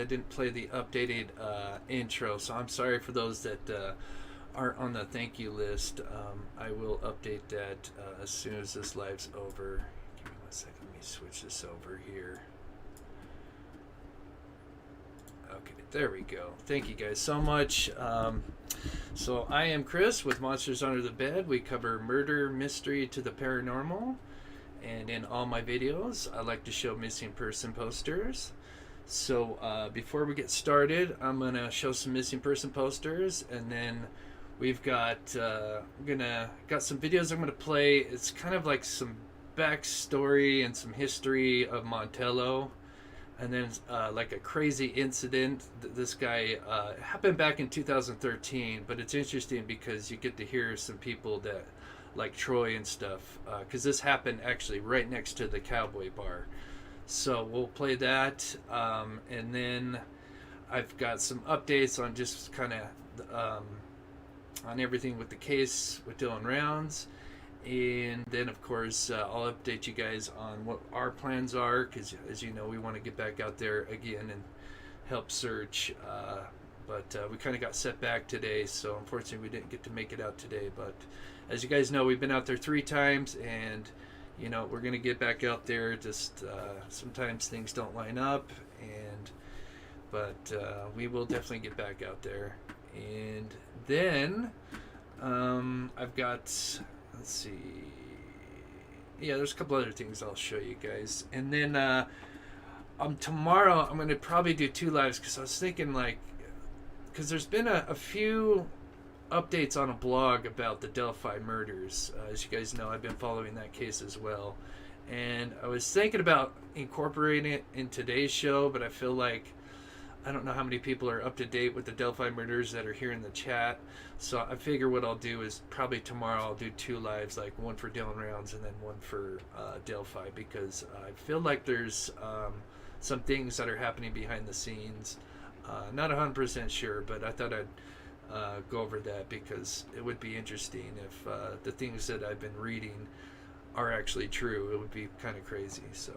I didn't play the updated intro, so I'm sorry for those that aren't on the thank you list. I will update that as soon as this live's over. Give me 1 second. Let me switch this over here. Okay, there we go. Thank you guys so much. So I am Chris with Monsters Under the Bed. We cover murder, mystery to the paranormal. And in all my videos, I like to show missing person posters. So before we get started, I'm going to show some missing person posters, and then we've got got some videos I'm going to play. It's kind of like some backstory and some history of Montello, and then like a crazy incident. This guy happened back in 2013, but it's interesting because you get to hear some people that like Troy and stuff, because this happened actually right next to the Cowboy Bar. So we'll play that, and then I've got some updates on just kind of on everything with the case with Dylan Rounds, and then of course I'll update you guys on what our plans are, because as you know, we want to get back out there again and help search, but we kind of got set back today, so unfortunately we didn't get to make it out today. But as you guys know, we've been out there 3 times, and you know, we're going to get back out there. Just sometimes things don't line up, but we will definitely get back out there. And then I've got, let's see, yeah, there's a couple other things I'll show you guys. And then tomorrow I'm going to probably do 2 lives, because I was thinking, like, because there's been a few updates on a blog about the Delphi murders. As you guys know, I've been following that case as well, and I was thinking about incorporating it in today's show, but I feel like I don't know how many people are up to date with the Delphi murders that are here in the chat. So I figure what I'll do is probably tomorrow I'll do 2 lives, like one for Dylan Rounds and then one for Delphi, because I feel like there's some things that are happening behind the scenes. Not 100% sure, but I thought I'd go over that, because it would be interesting if the things that I've been reading are actually true. It would be kind of crazy. So,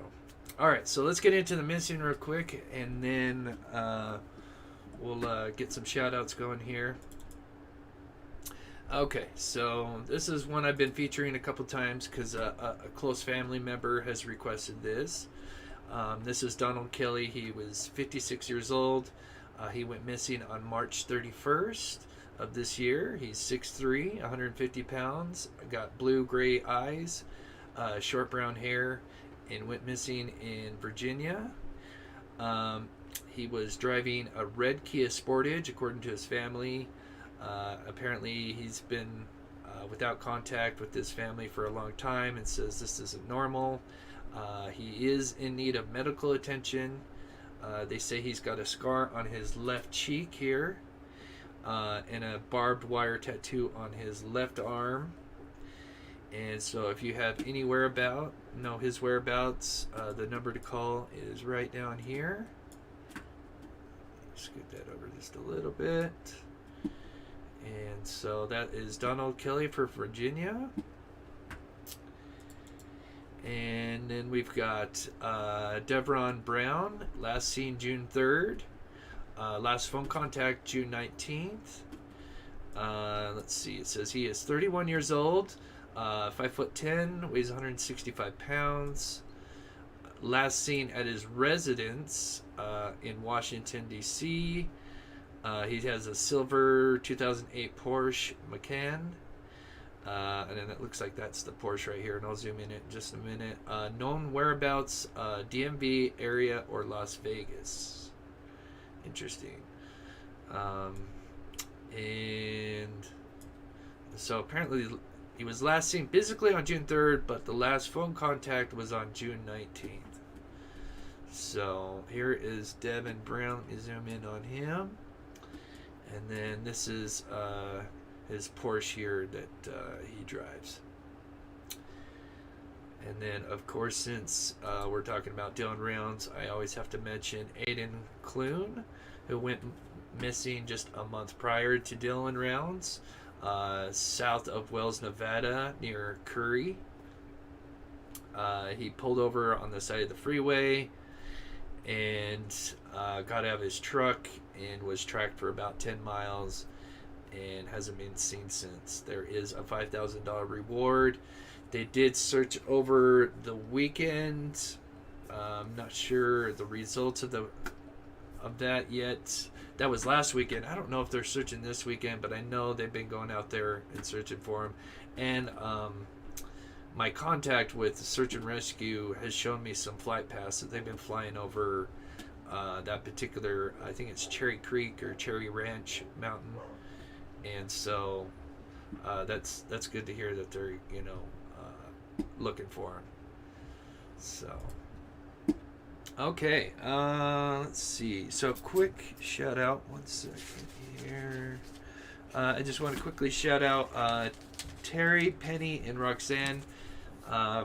all right, so let's get into the missing real quick, and then we'll get some shout outs going here. Okay, so this is one I've been featuring a couple times because a close family member has requested this. This is Donald Kelly. He was 56 years old. He went missing on March 31st of this year. He's 6'3", 150 pounds, got blue-gray eyes, short brown hair, and went missing in Virginia. He was driving a red Kia Sportage, according to his family. Apparently, he's been without contact with his family for a long time and says this isn't normal. He is in need of medical attention. They say he's got a scar on his left cheek here, and a barbed wire tattoo on his left arm. And so if you have any know his whereabouts, the number to call is right down here. Scoot that over just a little bit. And so that is Donald Kelly for Virginia. And then we've got Devron Brown, last seen June 3rd. Last phone contact June 19th. Let's see, it says he is 31 years old, 5'10", weighs 165 pounds. Last seen at his residence in Washington, D.C. He has a silver 2008 Porsche Macan. And then it looks like that's the Porsche right here, and I'll zoom in just a minute. Known whereabouts, DMV area or Las Vegas. Interesting. And so apparently he was last seen physically on June 3rd, but the last phone contact was on June 19th. So here is Devin Brown. Let me zoom in on him. And then this is his Porsche here that he drives. And then, of course, since we're talking about Dylan Rounds, I always have to mention Aiden Clune, who went missing just a month prior to Dylan Rounds, south of Wells, Nevada, near Curry. He pulled over on the side of the freeway, and got out of his truck and was tracked for about 10 miles and hasn't been seen since. There is a $5,000 reward. They did search over the weekend. I'm not sure the results of that yet. That was last weekend. I don't know if they're searching this weekend, but I know they've been going out there and searching for him. And my contact with Search and Rescue has shown me some flight paths that they've been flying over that particular, I think it's Cherry Creek or Cherry Ranch Mountain. And so that's good to hear that they're, looking for him. So, okay, let's see. So, quick shout out. 1 second here. I just want to quickly shout out Terry, Penny, and Roxanne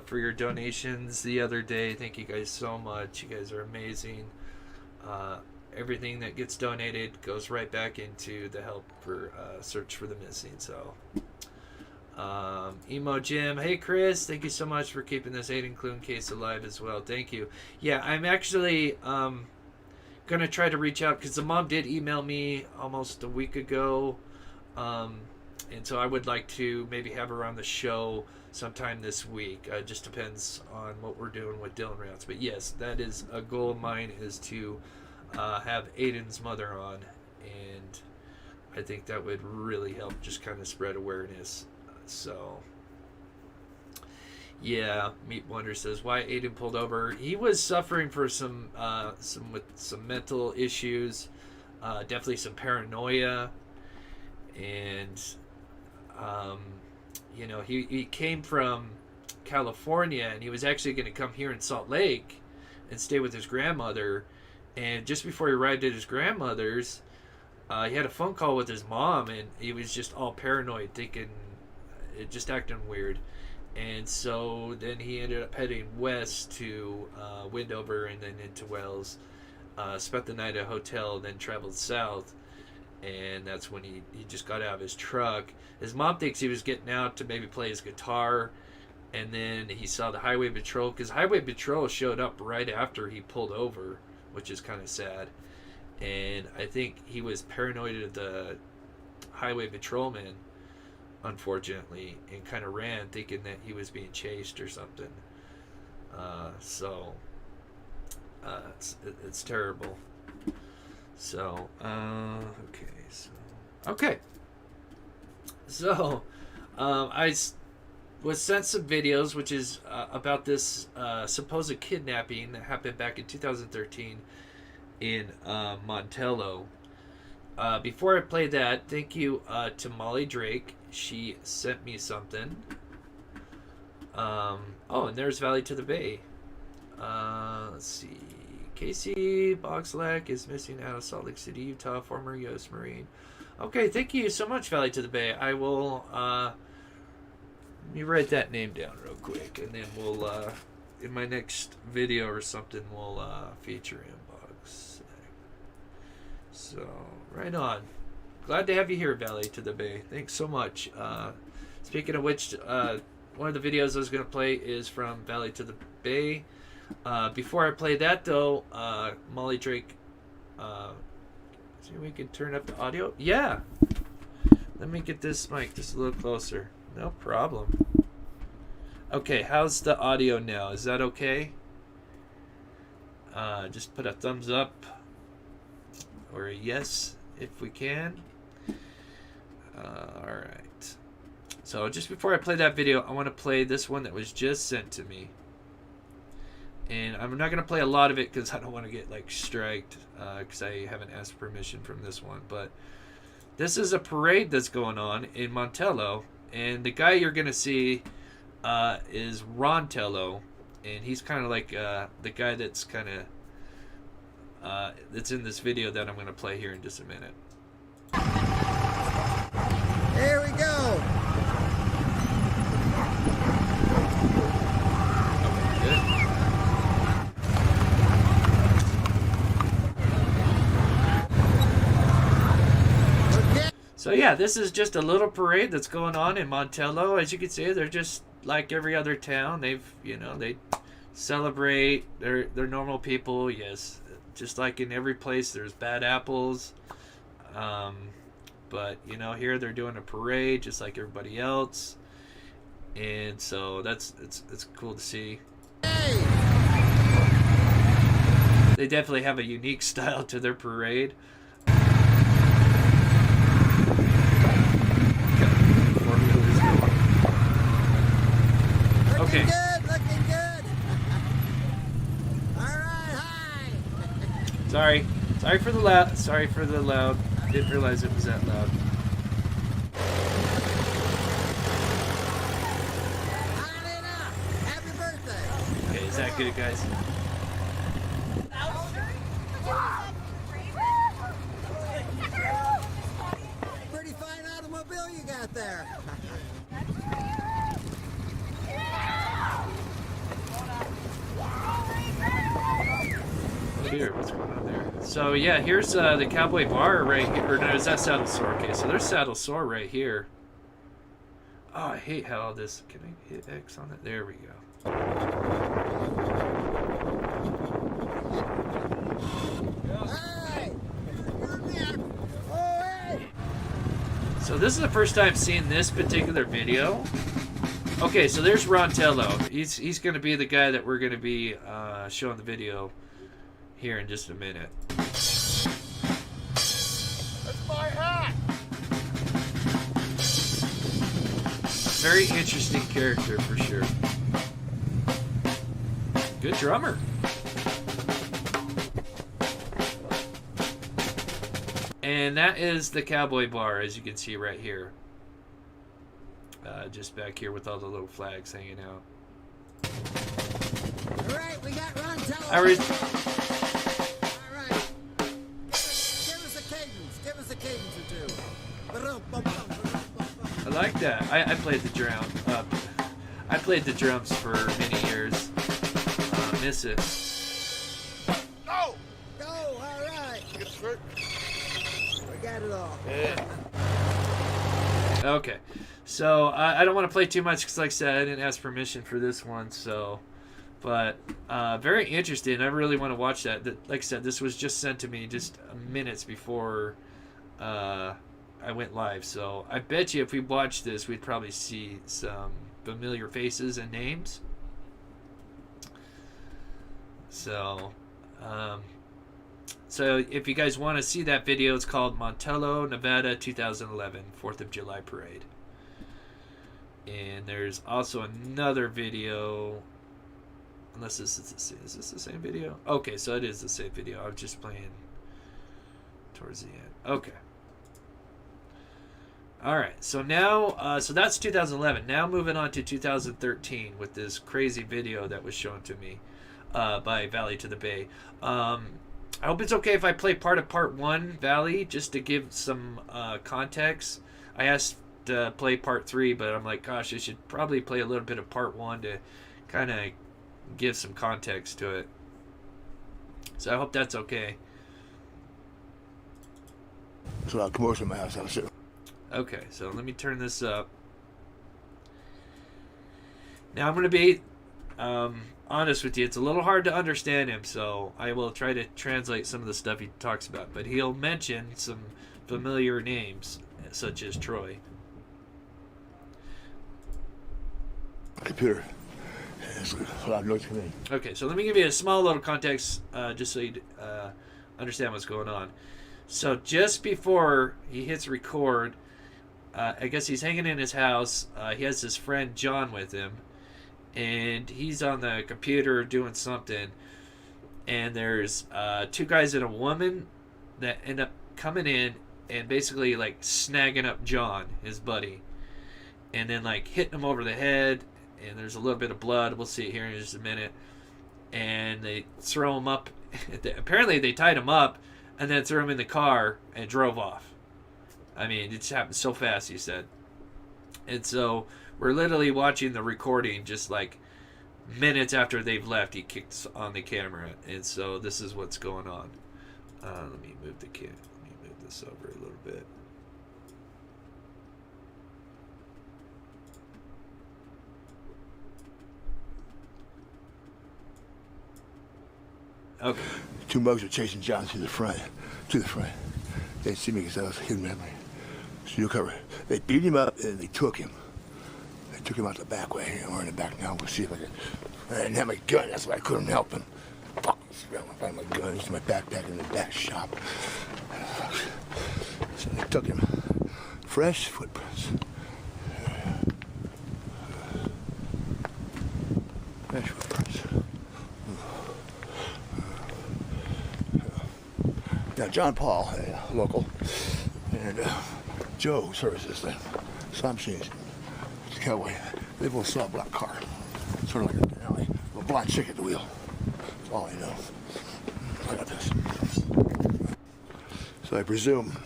for your donations the other day. Thank you guys so much. You guys are amazing. Everything that gets donated goes right back into the help for search for the missing. So, Emo Jim, hey Chris, thank you so much for keeping this Aiden Clune case alive as well. Thank you. Yeah, I'm actually gonna try to reach out because the mom did email me almost a week ago, and so I would like to maybe have her on the show sometime this week. Just depends on what we're doing with Dylan Routes. But yes, that is a goal of mine, is to have Aiden's mother on, and I think that would really help just kind of spread awareness. So yeah, Meat Wonder says, why Aiden pulled over? He was suffering for some mental issues, definitely some paranoia, and he came from California, and he was actually going to come here in Salt Lake and stay with his grandmother. And just before he arrived at his grandmother's, he had a phone call with his mom, and he was just all paranoid, thinking, just acting weird. And so then he ended up heading west to Windover and then into Wells, spent the night at a hotel, then traveled south. And that's when he just got out of his truck. His mom thinks he was getting out to maybe play his guitar, and then he saw the Highway Patrol, because Highway Patrol showed up right after he pulled over, which is kind of sad. And I think he was paranoid of the Highway Patrolman, unfortunately, and kind of ran thinking that he was being chased or something. It's terrible. So, okay. So, I was sent some videos, which is about this supposed kidnapping that happened back in 2013 in Montello. Before I play that, thank you to Molly Drake. She sent me something. And there's Valley to the Bay. Let's see. Casey Boxlack is missing out of Salt Lake City, Utah, former U.S. Marine. Okay, thank you so much, Valley to the Bay. I will, let me write that name down real quick, and then we'll, in my next video or something, we'll feature him. So, right on. Glad to have you here, Valley to the Bay. Thanks so much. Speaking of which, one of the videos I was going to play is from Valley to the Bay. Before I play that, though, Molly Drake, see if we can turn up the audio. Yeah. Let me get this mic just a little closer. No problem. Okay, how's the audio now? Is that okay? Just put a thumbs up or a yes if we can. Alright. So just before I play that video, I want to play this one that was just sent to me. And I'm not going to play a lot of it because I don't want to get striked because I haven't asked permission from this one. But this is a parade that's going on in Montello. And the guy you're going to see is Rontello. And he's kind of like the guy that's kind of that's in this video that I'm going to play here in just a minute. Here we go. So yeah, this is just a little parade that's going on in Montello. As you can see, they're just like every other town. They celebrate. They're normal people. Yes, just like in every place, there's bad apples. But you know, here they're doing a parade just like everybody else, and so it's cool to see. They definitely have a unique style to their parade. Okay. Looking good. All right, hi. Sorry for the loud. Didn't realize it was that loud. Happy birthday. Okay, is that good, guys? Pretty fine automobile you got there. Here, what's going on there? So yeah, here's the Cowboy Bar right here. Or no, is that Saddle Sore? Okay, so there's Saddle Sore right here. Oh, I hate how all this. Can I hit X on it? There we go. Hey. Oh, hey. So this is the first time seeing this particular video. Okay, so there's Montello. He's going to be the guy that we're going to be showing the video here in just a minute. That's my hat. Very interesting character for sure. Good drummer. And that is the Cowboy Bar, as you can see right here. Just back here with all the little flags hanging out. All right, we got Ron Teller. I All right. Give us a cadence or two. I like that. I played the drum. I played the drums for many years. Miss it. Go! Go! All right. We got it all. Okay. So I don't want to play too much because, like I said, I didn't ask permission for this one. So, but very interesting. I really want to watch that. Like I said, this was just sent to me just minutes before I went live. So I bet you if we watched this, we'd probably see some familiar faces and names. So, so if you guys want to see that video, it's called Montello, Nevada, 2011, 4th of July Parade. And there's also another video, unless this is the same. Is this the same video? Okay, so it is the same video. I was just playing towards the end. Okay. All right. So now, so that's 2011. Now moving on to 2013 with this crazy video that was shown to me by Valley to the Bay. I hope it's okay if I play part of part one, Valley, just to give some context. I asked to play part 3, but I'm like, gosh, I should probably play a little bit of part 1 to kind of give some context to it. So I hope that's okay. So I'll come over to my house. I'll sit. Okay, so let me turn this up. Now I'm going to be honest with you. It's a little hard to understand him, so I will try to translate some of the stuff he talks about. But he'll mention some familiar names, such as Troy. Computer. It's a lot of noise to me. Okay, so let me give you a small little context just so you understand what's going on. So just before he hits record, I guess he's hanging in his house. He has his friend John with him, and he's on the computer doing something. And there's 2 guys and a woman that end up coming in and basically like snagging up John, his buddy, and then like hitting him over the head. And there's a little bit of blood. We'll see it here in just a minute. And they throw him up. Apparently they tied him up and then threw him in the car and drove off. I mean, it just happened so fast, he said. And so we're literally watching the recording just like minutes after they've left. He kicks on the camera. And so this is what's going on. Let me move let me move this over a little bit. Okay. Two mugs were chasing John to the front. They see me because I was hidden memory. So you cover. They beat him up and they took him. They took him out the back way. We're in the back now. We'll see if I can. I didn't have my gun. That's why I couldn't help him. Fuck. I find my gun. It's in my backpack in the back shop. So they took him. Fresh footprints. Fresh footprints. Now, John Paul, a local, and Joe, who services the slot machines, it's a cowboy. They both saw a black car, sort of like a Denali, a blonde chick at the wheel. That's all I know. I got this. So I presume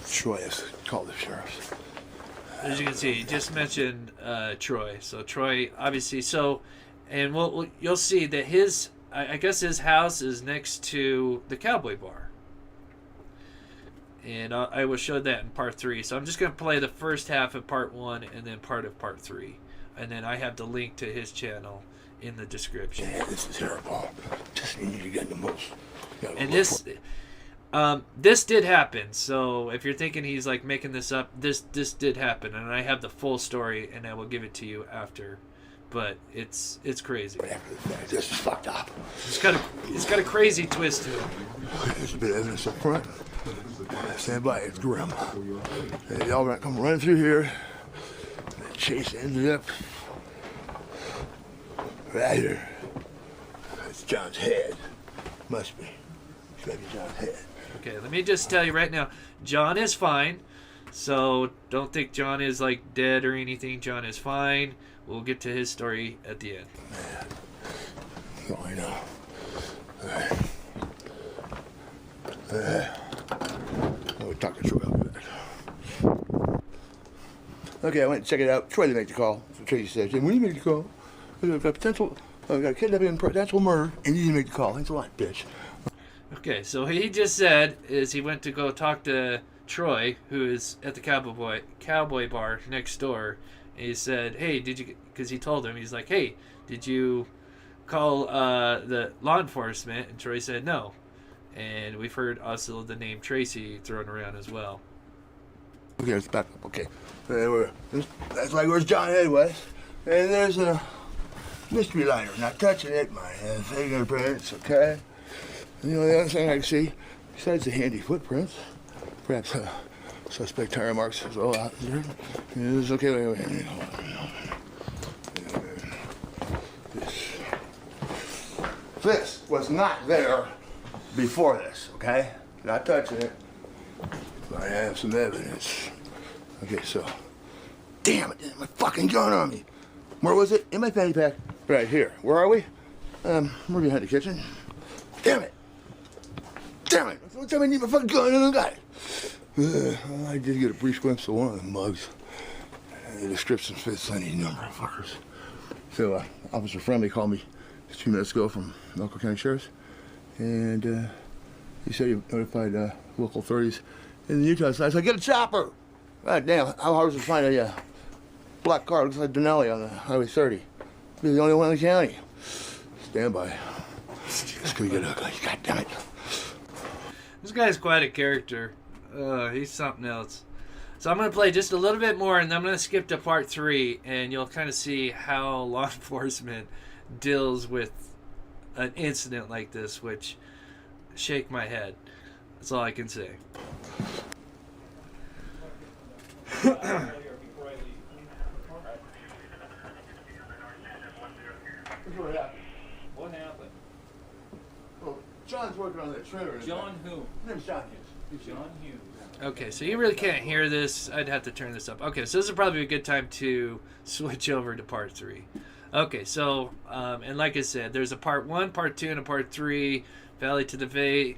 Troy has called the sheriffs. As you can see, you just mentioned Troy. So Troy, obviously, and you'll see that I guess his house is next to the Cowboy Bar. And I will show that in part 3. So I'm just going to play the first half of part 1 and then part of part 3. And then I have the link to his channel in the description. Yeah, this is terrible. Just need to get the most. And this did happen. So if you're thinking he's like making this up, this did happen. And I have the full story and I will give it to you after. But it's crazy. But after the fact, this is fucked up. It's got a crazy twist to it. There's a bit of evidence up front. Stand by, it's grim. They all come running through here. The chase ended up right here. It's John's head. Must be. It's gotta be John's head. Okay, let me just tell you right now, John is fine. So don't think John is like dead or anything. John is fine. We'll get to his story at the end. Man. That's all I know. We'll talk to Troy. I'll be back. Okay, I went and checked it out. Troy didn't make the call. So Tracy said, when you make the call, we got potential, we got kidnapping and potential murder, and you didn't make the call. Thanks a lot, bitch. Okay, so he just said is he went to go talk to Troy, who is at the Cowboy Bar next door. And he said, hey, because he told him, he's like, hey, did you call the law enforcement? And Troy said no. And we've heard also the name Tracy thrown around as well. Okay, let's back up. Okay. That's like where's John Head was. And there's a mystery liner. Not touching it, my fingerprints, okay? And the other thing I can see, besides the handy footprints, perhaps suspect tire marks as well out there. It's okay, wait. This was not there before this, okay? Not touching it. But I have some evidence. Okay, so. Damn it, my fucking gun on me. Where was it? In my fanny pack. Right here. Where are we? We're behind the kitchen. Damn it. Damn it. Every time I need my fucking gun, I don't got it. I did get a brief glimpse of one of the mugs. The description fits any number of fuckers. So, Officer Friendly called me just 2 minutes ago from local county sheriff's. And he said he notified local authorities in the Utah side. So I get a chopper. God damn, how hard is it to find a black car? Looks like Denali on the Highway 30. Be the only one in the county. Stand by. It's gonna get ugly. God damn it. This guy's quite a character. He's something else. So I'm going to play just a little bit more, and then I'm going to skip to part 3, and you'll kind of see how law enforcement deals with an incident like this, which shake my head. That's all I can say. What happened? Well, John's working on that trailer. John who? His name's John Hughes. John Hughes. Okay, so you really can't hear this. I'd have to turn this up. Okay, so this is probably a good time to switch over to part 3. Okay, so, and like I said, there's a part 1, part 2, and a part 3. Valley to the Bay.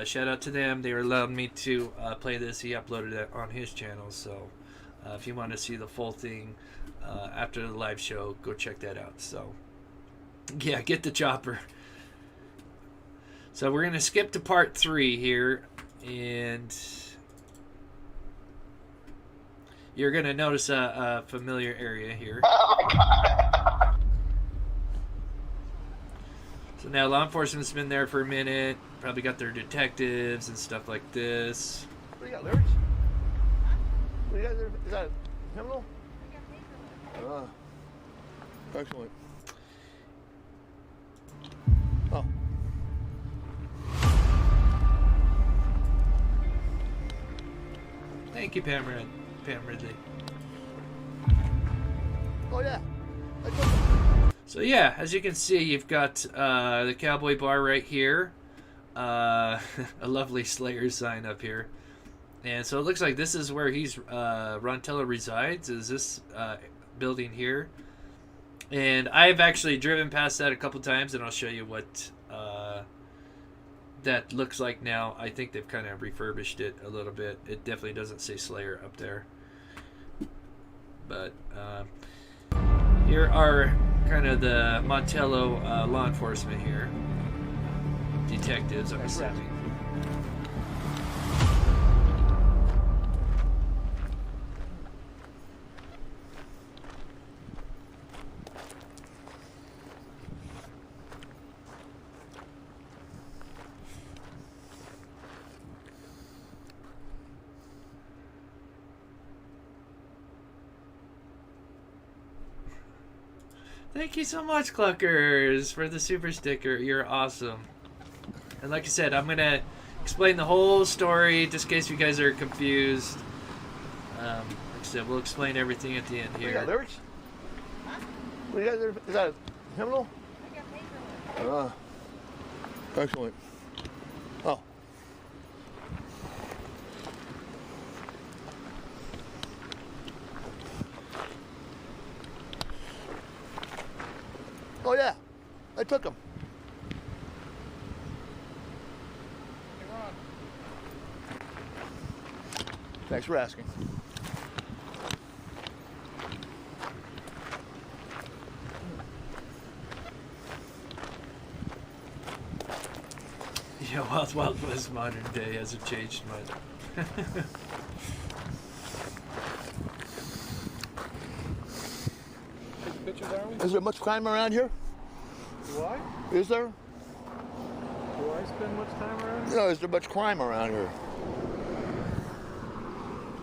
Shout out to them. They allowed me to play this. He uploaded it on his channel. So if you want to see the full thing after the live show, go check that out. So yeah, get the chopper. So we're going to skip to part 3 here. And you're going to notice a familiar area here. Oh my God. So now law enforcement's been there for a minute. Probably got their detectives and stuff like this. What do you got, lyrics? What do you got there? Is that a criminal? Excellent. Oh. Thank you, Pam Ridley. Oh, yeah. So yeah, as you can see, you've got the Cowboy Bar right here. A lovely Slayer sign up here. And so it looks like this is where Montello resides, is this building here. And I've actually driven past that a couple times, and I'll show you what that looks like now. I think they've kind of refurbished it a little bit. It definitely doesn't say Slayer up there. But here are kind of the Montello law enforcement here. Detectives, I'm assuming. Thank you so much, Cluckers, for the super sticker. You're awesome. And like I said, I'm going to explain the whole story just in case you guys are confused. Like I said, we'll explain everything at the end What do you here. got, lyrics? What do you got there? Is that a criminal? Excellent. Oh. Oh, yeah. I took him. Thanks for asking. Yeah, Wild West modern day hasn't changed much. Pictures, are we? Is there much crime around here? Do I? Is there? Do I spend much time around? No, is there much crime around here?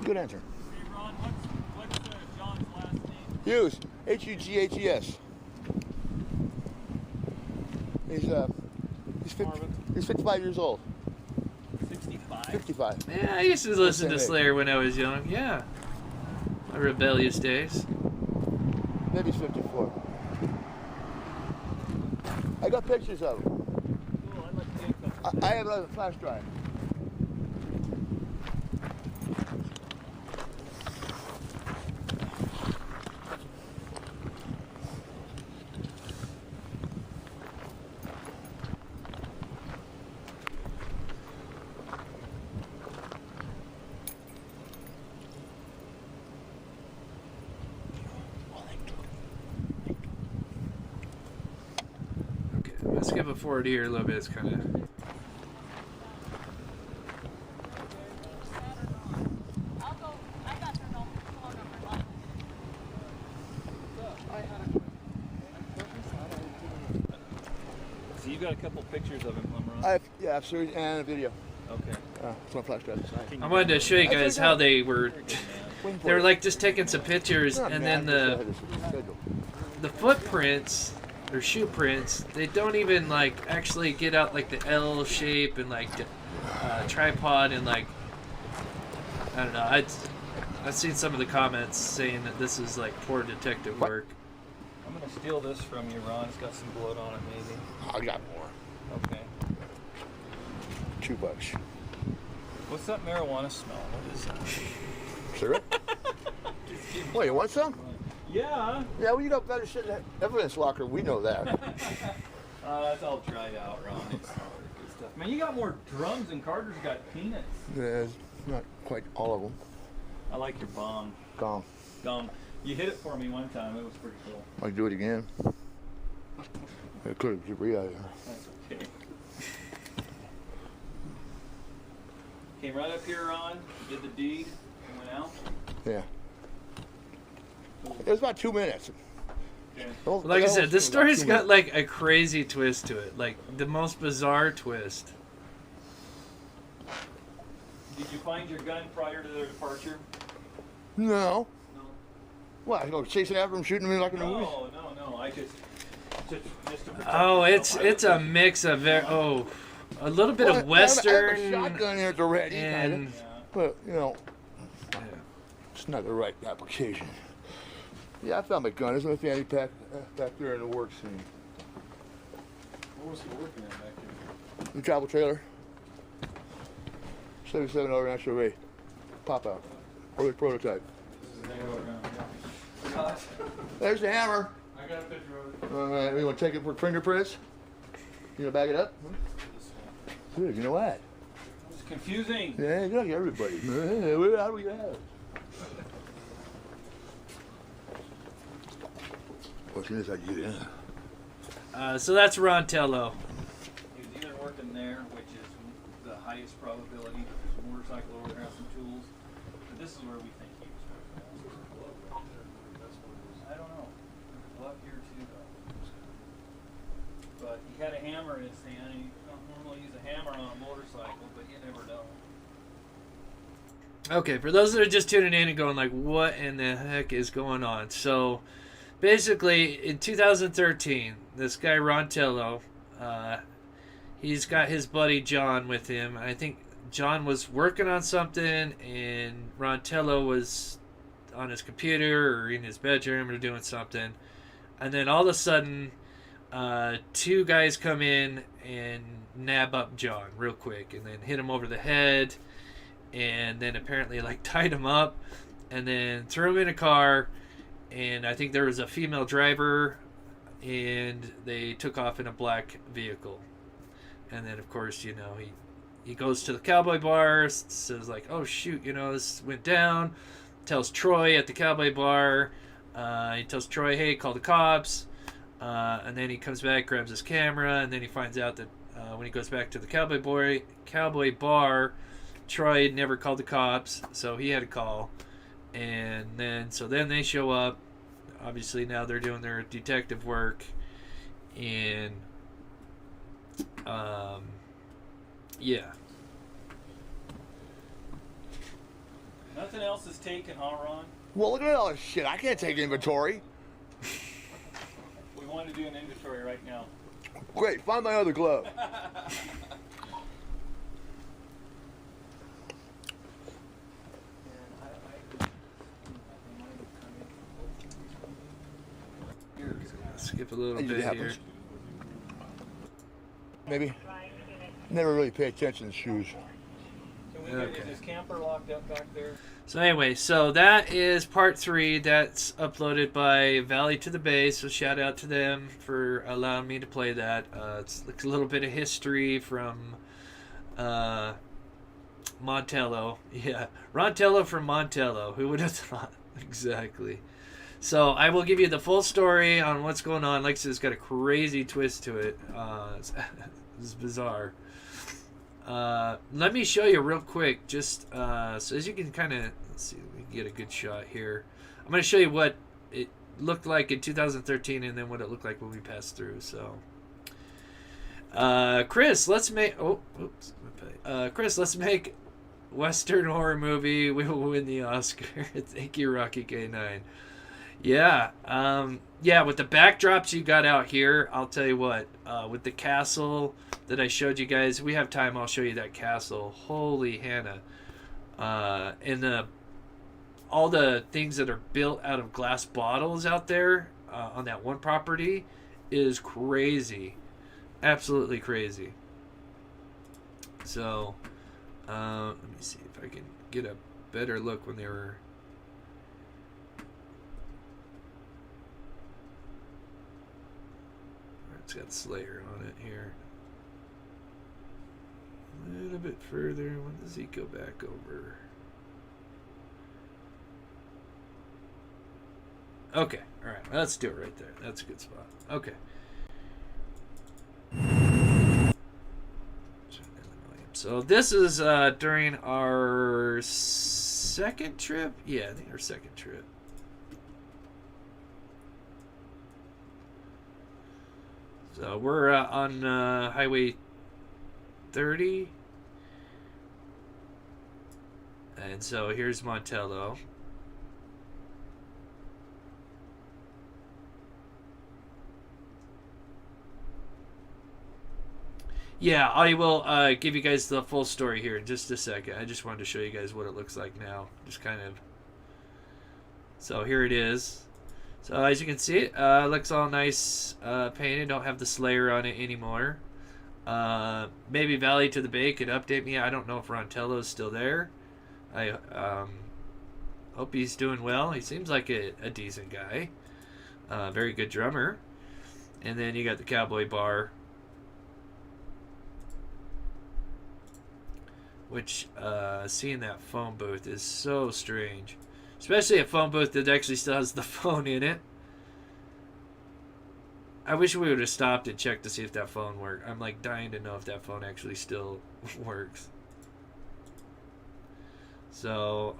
Good answer. Hey Ron, what's John's last name? Hughes. Hughes. He's 55 years old. 65. 55. Yeah, I used to listen to Same age. Slayer when I was young. Yeah. My rebellious days. Maybe he's 54. I got pictures of him. Cool, I'd like to take a couple. I have it on a flash drive. Okay, I'm going to skip it forward here a little bit. It's kind of... I'll go. I got her phone number. So you got a couple pictures of him, Ron? I have, yeah, absolutely, and a video. Okay. It's on flash drive. I wanted to show you guys how they were... Waiting for They were it. like just taking some pictures, Not and mad, then just I had this schedule. the footprints or shoe prints, they don't even like actually get out like the L shape and like tripod and like, I don't know. I've seen some of the comments saying that this is like poor detective work. I'm gonna steal this from you, Ron. It's got some blood on it, maybe. I got more. Okay. $2. What's that marijuana smell? What is that? Cigarette? Well, you want some? Yeah. Yeah, well, you got better shit in that evidence locker. We know that. That's all dried out, Ron. It's good stuff. Man, you got more drums than Carter's got peanuts. Yeah, not quite all of them. I like your bomb. Gone. Gum. You hit it for me one time. It was pretty cool. I do it again. I clear the debris out of here. That's okay. Came right up here, Ron. Did the deed. And went out. Yeah. It was about 2 minutes. Like I said, this story's got like a crazy twist to it, like the most bizarre twist. Did you find your gun prior to their departure? No. No. What? I go chasing after him, shooting me like in the movies? No. I just to protect Oh, myself, it's a mix of a little bit of Western I have a shotgun here at the ready, and Yeah. but you know, it's not the right application. Yeah, I found my gun. There's no fanny pack back there in the work scene. What was he working at back there? The travel trailer. 77 over National Ray. Pop out. Early prototype. There's the hammer. I got a picture of it. Alright, you want to take it for fingerprints? You want to back it up? Good, you know what? It's confusing. Yeah, look, everybody. How do we have? What's in this I get in? so that's Montello. He was either working there, which is the highest probability. There's a motorcycle over there, some tools. But this is where we think he was working. I don't know. There's a glove here too, though. But he had a hammer in his hand. You don't normally use a hammer on a motorcycle, but you never know. Okay, for those that are just tuning in and going like, what in the heck is going on? So, basically, in 2013, this guy Montello, he's got his buddy John with him. I think John was working on something, and Montello was on his computer or in his bedroom or doing something. And then all of a sudden, two guys come in and nab up John real quick, and then hit him over the head, and then apparently like tied him up, and then threw him in a car. And I think there was a female driver, and they took off in a black vehicle. And then, of course, you know, he goes to the cowboy bar, says like, oh shoot, you know, this went down. Tells Troy at the cowboy bar. He tells Troy, hey, call the cops. And then he comes back, grabs his camera, and then he finds out that when he goes back to the cowboy bar, Troy never called the cops, so he had to call. And then they show up. Obviously now they're doing their detective work, and yeah. Nothing else is taken, huh, Ron? Well, look at all this shit. I can't take inventory. We want to do an inventory right now. Great, find my other glove. Skip a little That usually bit here. happens. Maybe. Never really pay attention to shoes. Can we get, is this camper locked up back there? So anyway, so that is part 3. That's uploaded by Valley to the Bay. So shout out to them for allowing me to play that. It's like a little bit of history from Montello. Yeah, Montello from Montello. Who would have thought? Exactly. So I will give you the full story on what's going on. Like I said, it's got a crazy twist to it. It's bizarre. Let me show you real quick, just so as you can kind of see, we can get a good shot here. I'm going to show you what it looked like in 2013, and then what it looked like when we passed through. So, Chris, let's make. Oh, oops. Chris, let's make Western horror movie. We will win the Oscar. Thank you, Rocky K9. Yeah, with the backdrops you got out here, I'll tell you what, with the castle that I showed you guys, we have time, I'll show you that castle. Holy Hannah. And all the things that are built out of glass bottles out there on that one property is crazy. Absolutely crazy. So, let me see if I can get a better look when they were... It's got Slayer on it here. A little bit further. When does he go back over? Okay. All right. Let's do it right there. That's a good spot. Okay. So this is during our second trip. Yeah, I think our second trip. So we're on Highway 30. And so here's Montello. Yeah, I will give you guys the full story here in just a second. I just wanted to show you guys what it looks like now. Just kind of. So here it is. So as you can see, it looks all nice painted. Don't have the Slayer on it anymore. Maybe Valley to the Bay could update me. I don't know if Rontello's still there. I hope he's doing well. He seems like a decent guy. Very good drummer. And then you got the Cowboy Bar. Which, seeing that phone booth is so strange. Especially a phone booth that actually still has the phone in it. I wish we would have stopped and checked to see if that phone worked. I'm like dying to know if that phone actually still works. So,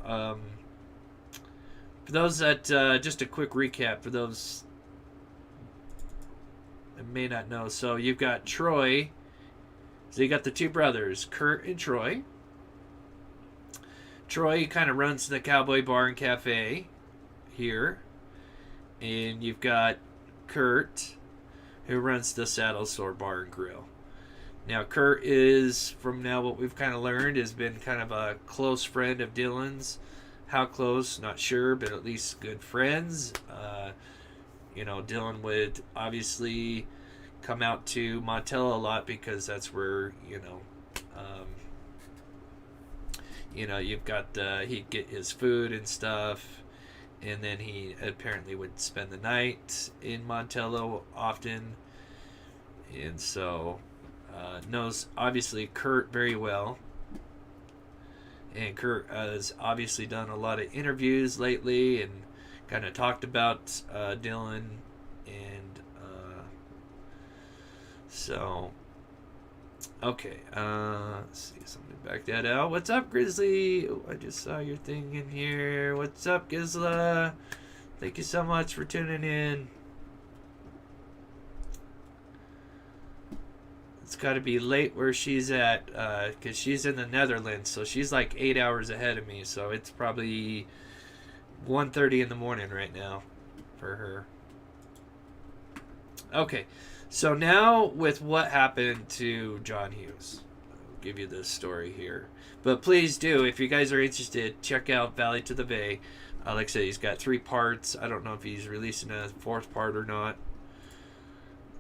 for those that, just a quick recap for those that may not know. So you've got Troy. So you got the two brothers, Kurt and Troy. Troy kind of runs the Cowboy Bar and Cafe here. And you've got Kurt, who runs the Saddle Store Bar and Grill. Now, Kurt is, from now what we've kind of learned, has been kind of a close friend of Dylan's. How close, not sure, but at least good friends. Dylan would obviously come out to Montello a lot because that's where, you've got he'd get his food and stuff, and then he apparently would spend the night in Montello often, and so knows obviously Kurt very well, and Kurt has obviously done a lot of interviews lately and kind of talked about Dylan, and so okay, let's see, somebody back that out. What's up, Grizzly? Oh, I just saw your thing in here. What's up, Gizla? Thank you so much for tuning in. It's got to be late where she's at, because she's in the Netherlands, so she's like 8 hours ahead of me, so it's probably 1:30 in the morning right now for her. Okay, so now with what happened to John Hughes, I'll give you this story here. But please do, if you guys are interested, check out Valley to the Bay. Like I said, he's got 3 parts. I don't know if he's releasing a 4th part or not.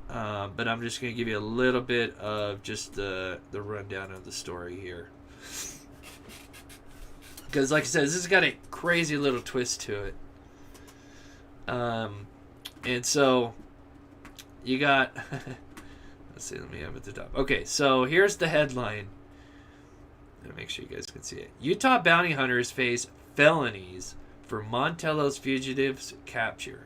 But I'm just going to give you a little bit of just the rundown of the story here. Because like I said, this has got a crazy little twist to it. And so you got let's see, let me have it at the top. Okay, so here's the headline. Let me make sure you guys can see it. Utah bounty hunters face felonies for Montello's fugitives capture.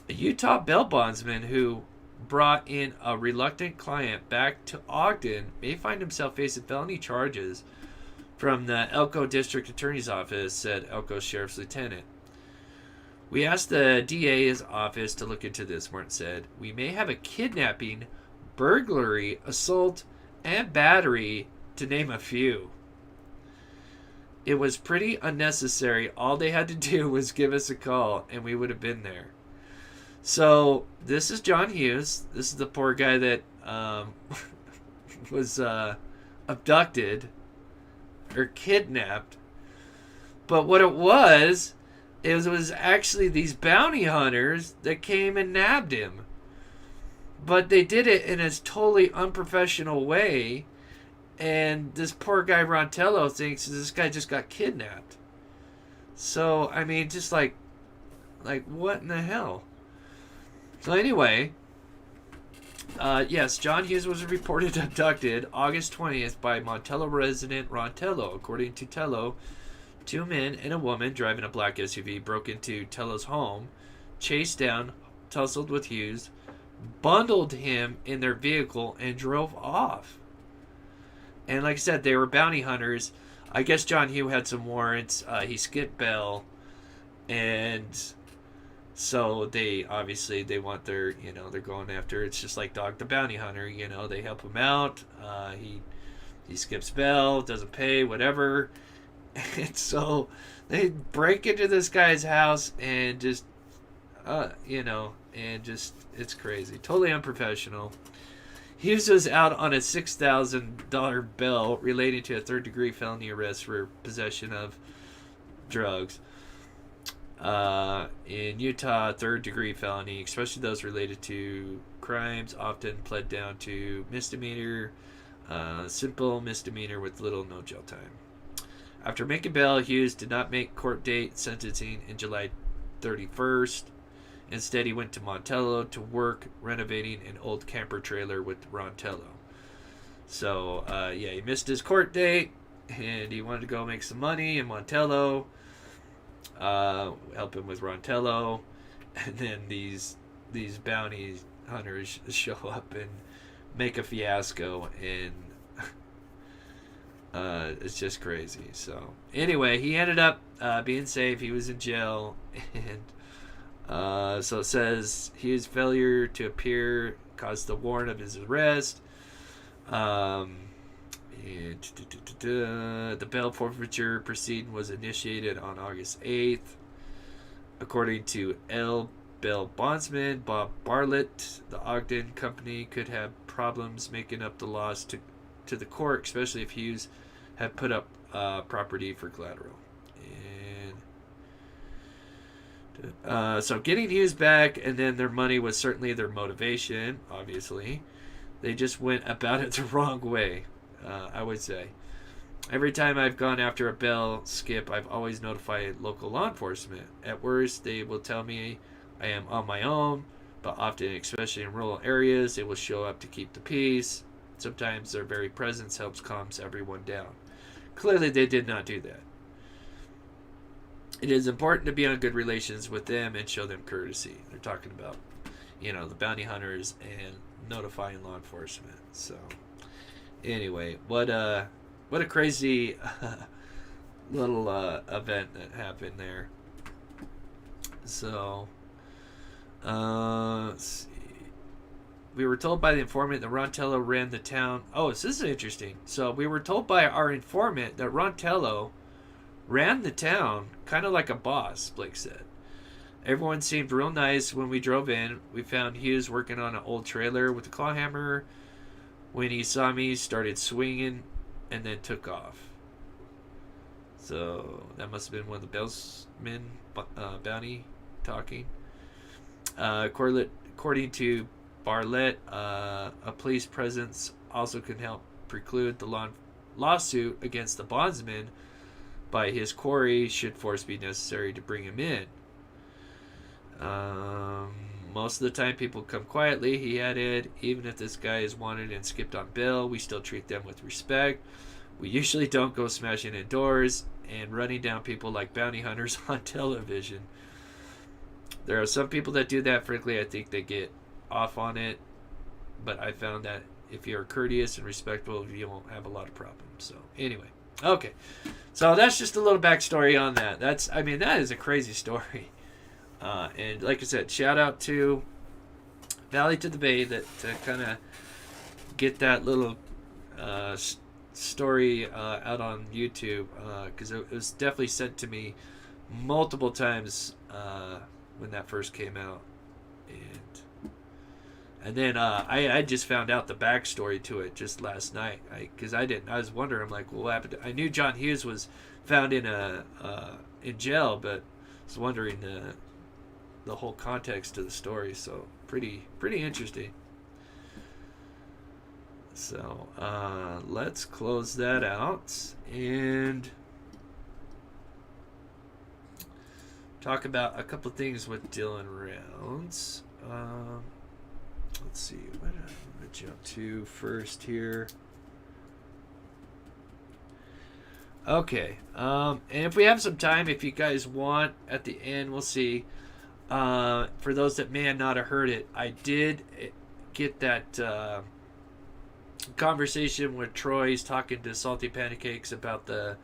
A Utah bail bondsman who brought in a reluctant client back to Ogden may find himself facing felony charges from the Elko District Attorney's Office, said Elko Sheriff's Lieutenant. We asked the DA's office to look into this, Martin said. We may have a kidnapping, burglary, assault, and battery, to name a few. It was pretty unnecessary. All they had to do was give us a call, and we would have been there. So, this is John Hughes. This is the poor guy that was abducted or kidnapped. But what it was actually these bounty hunters that came and nabbed him. But they did it in a totally unprofessional way. And this poor guy Rontello thinks this guy just got kidnapped. So, I mean, just like what in the hell? So anyway, yes, John Hughes was reported abducted August 20th by Montello resident Rontello. According to Tello, 2 men and a woman driving a black SUV broke into Tello's home, chased down, tussled with Hughes, bundled him in their vehicle, and drove off. And like I said, they were bounty hunters. I guess John Hughes had some warrants. He skipped bail, and So they obviously they want their, they're going after. It's just like Dog the Bounty Hunter. They help him out. He skips bail, doesn't pay, whatever. And so they break into this guy's house and just, and just, it's crazy. Totally unprofessional. Hughes was out on a $6,000 bail relating to a third-degree felony arrest for possession of drugs. In Utah, third-degree felony, especially those related to crimes, often pled down to misdemeanor, simple misdemeanor with little no jail time. After making bail, Hughes did not make court date sentencing in July 31st. Instead, he went to Montello to work renovating an old camper trailer with Rontello. So, he missed his court date, and he wanted to go make some money in Montello, help him with Rontello, and then these bounty hunters show up and make a fiasco, and it's just crazy. So, anyway, he ended up being safe. He was in jail, and so it says his failure to appear caused the warrant of his arrest. The bail forfeiture proceeding was initiated on August 8th. According to bail bondsman Bob Bartlett, the Ogden Company could have problems making up the loss to the court, especially if Hughes had put up property for collateral. So getting Hughes back and then their money was certainly their motivation, obviously. They just went about it the wrong way, I would say. Every time I've gone after a bail skip, I've always notified local law enforcement. At worst, they will tell me I am on my own, but often, especially in rural areas, they will show up to keep the peace. Sometimes their very presence helps calm everyone down. Clearly, they did not do that. It is important to be on good relations with them and show them courtesy. They're talking about, the bounty hunters and notifying law enforcement. So, anyway, what a crazy little event that happened there. So, let's see. We were told by the informant that Rontello ran the town. Oh, this is interesting. So, we were told by our informant that Rontello ran the town kind of like a boss, Blake said. Everyone seemed real nice when we drove in. We found Hughes working on an old trailer with a claw hammer. When he saw me, he started swinging and then took off. So that must have been one of the bailsmen, bounty talking. According to Bartlett, a police presence also can help preclude the lawsuit against the bondsman by his quarry should force be necessary to bring him in. Most of the time people come quietly, he added. Even if this guy is wanted and skipped on bail, we still treat them with respect. We usually don't go smashing in doors and running down people like bounty hunters on television. There are some people that do that. Frankly, I think they get off on it, but I found that if you're courteous and respectful, you won't have a lot of problems. So anyway, okay. So that's just a little backstory on that. That is a crazy story. And like I said, shout out to Valley to the Bay that to kind of get that little story out on YouTube, because it was definitely sent to me multiple times when that first came out. And then I just found out the backstory to it just last night. Because I was wondering, I'm like, well, what happened? I knew John Hughes was found in jail, but I was wondering the whole context of the story. So pretty interesting. So let's close that out and talk about a couple things with Dylan Rounds. Let's see, what I'm going to jump to first here. Okay, and if we have some time, if you guys want, at the end, we'll see. For those that may not have heard it, I did get that conversation with Troy's talking to Salty Pancakes about the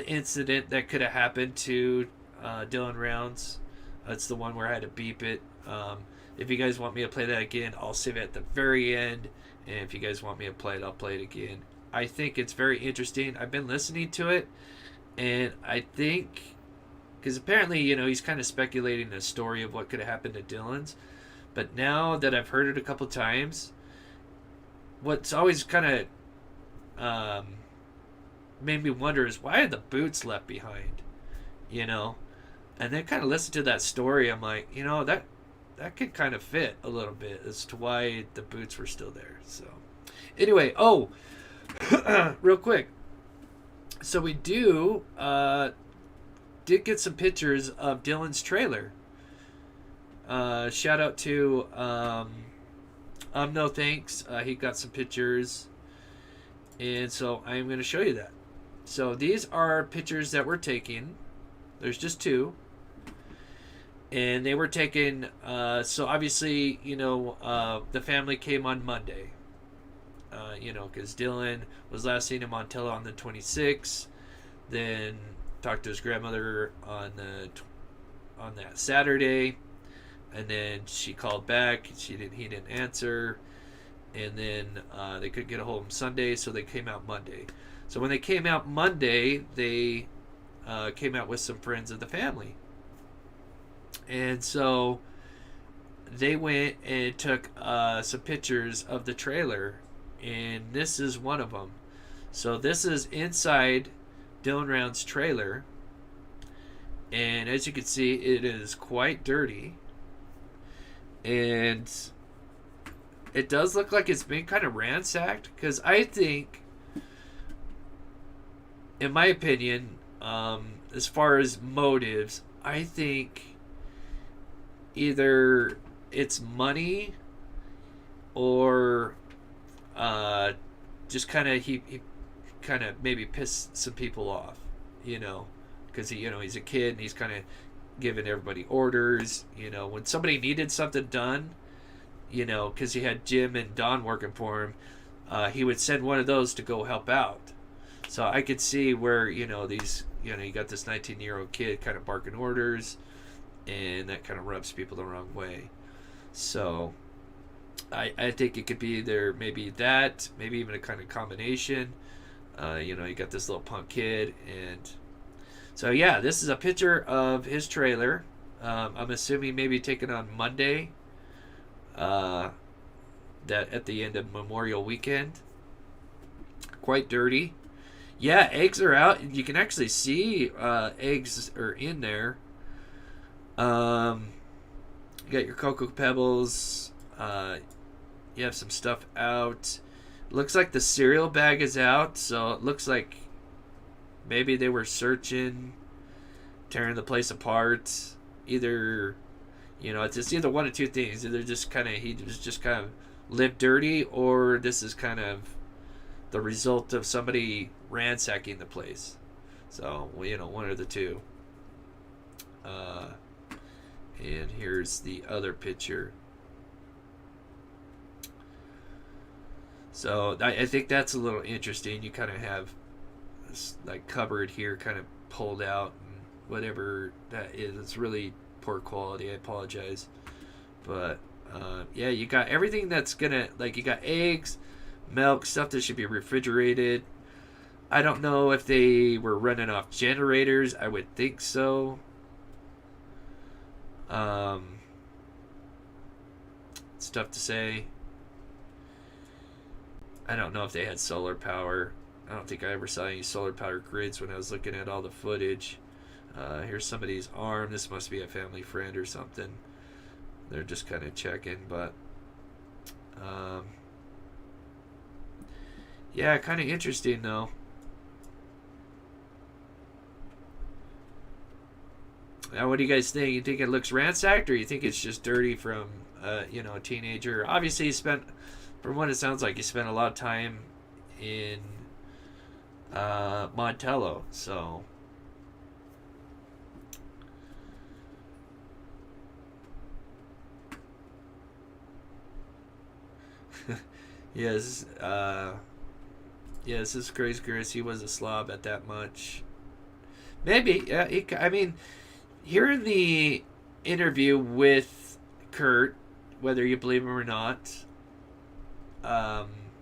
incident that could have happened to Dylan Rounds. That's the one where I had to beep it. If you guys want me to play that again, I'll save it at the very end. And if you guys want me to play it, I'll play it again. I think it's very interesting. I've been listening to it, and I think, because apparently, he's kind of speculating the story of what could have happened to Dylan's. But now that I've heard it a couple times, what's always kind of made me wonder is why are the boots left behind? And then kind of listen to that story. I'm like, that could kind of fit a little bit as to why the boots were still there. So, anyway, real quick. So we did get some pictures of Dylan's trailer. Shout out to No Thanks. He got some pictures, and so I'm going to show you that. So these are pictures that we're taking. There's just two. And they were taken, so obviously, the family came on Monday. Because Dylan was last seen in Montello on the 26th. Then talked to his grandmother on that Saturday. And then she called back. He didn't answer. And then they couldn't get a hold of him Sunday, so they came out Monday. So when they came out Monday, they came out with some friends of the family. And so they went and took some pictures of the trailer, and this is one of them. So this is inside Dylan Round's trailer, and as you can see, it is quite dirty, and it does look like it's been kind of ransacked, because I think, in my opinion, as far as motives, I think either it's money or just kind of he kind of maybe pissed some people off, because he's a kid and he's kind of giving everybody orders, when somebody needed something done, because he had Jim and Don working for him, he would send one of those to go help out. So I could see where you got this 19-year-old kid kind of barking orders, and that kind of rubs people the wrong way. So I think it could be either maybe that, maybe even a kind of combination. You got this little punk kid, and so yeah, this is a picture of his trailer. I'm assuming maybe taken on Monday, that at the end of Memorial Weekend. Quite dirty. Yeah, eggs are out. You can actually see eggs are in there. You got your Cocoa Pebbles. You have some stuff out. Looks like the cereal bag is out, so it looks like maybe they were searching, tearing the place apart. Either, it's either one of two things. Either he was just kind of lived dirty, or this is kind of the result of somebody ransacking the place. So, one of the two. And here's the other picture. So I think that's a little interesting. You kind of have this like cupboard here kind of pulled out, and whatever that is, it's really poor quality. I apologize. But yeah, you got everything that's gonna, you got eggs, milk, stuff that should be refrigerated. I don't know if they were running off generators. I would think so. It's tough to say. I don't know if they had solar power. I don't think I ever saw any solar power grids when I was looking at all the footage. Here's somebody's arm. This must be a family friend or something. They're just kind of checking, but yeah, kind of interesting though. Now, what do you guys think? You think it looks ransacked, or you think it's just dirty from a teenager? Obviously, from what it sounds like, he spent a lot of time in Montello, so yes, this is crazy. Chris, he was a slob at that much. Maybe, yeah. I mean, here in the interview with Kurt, whether you believe him or not.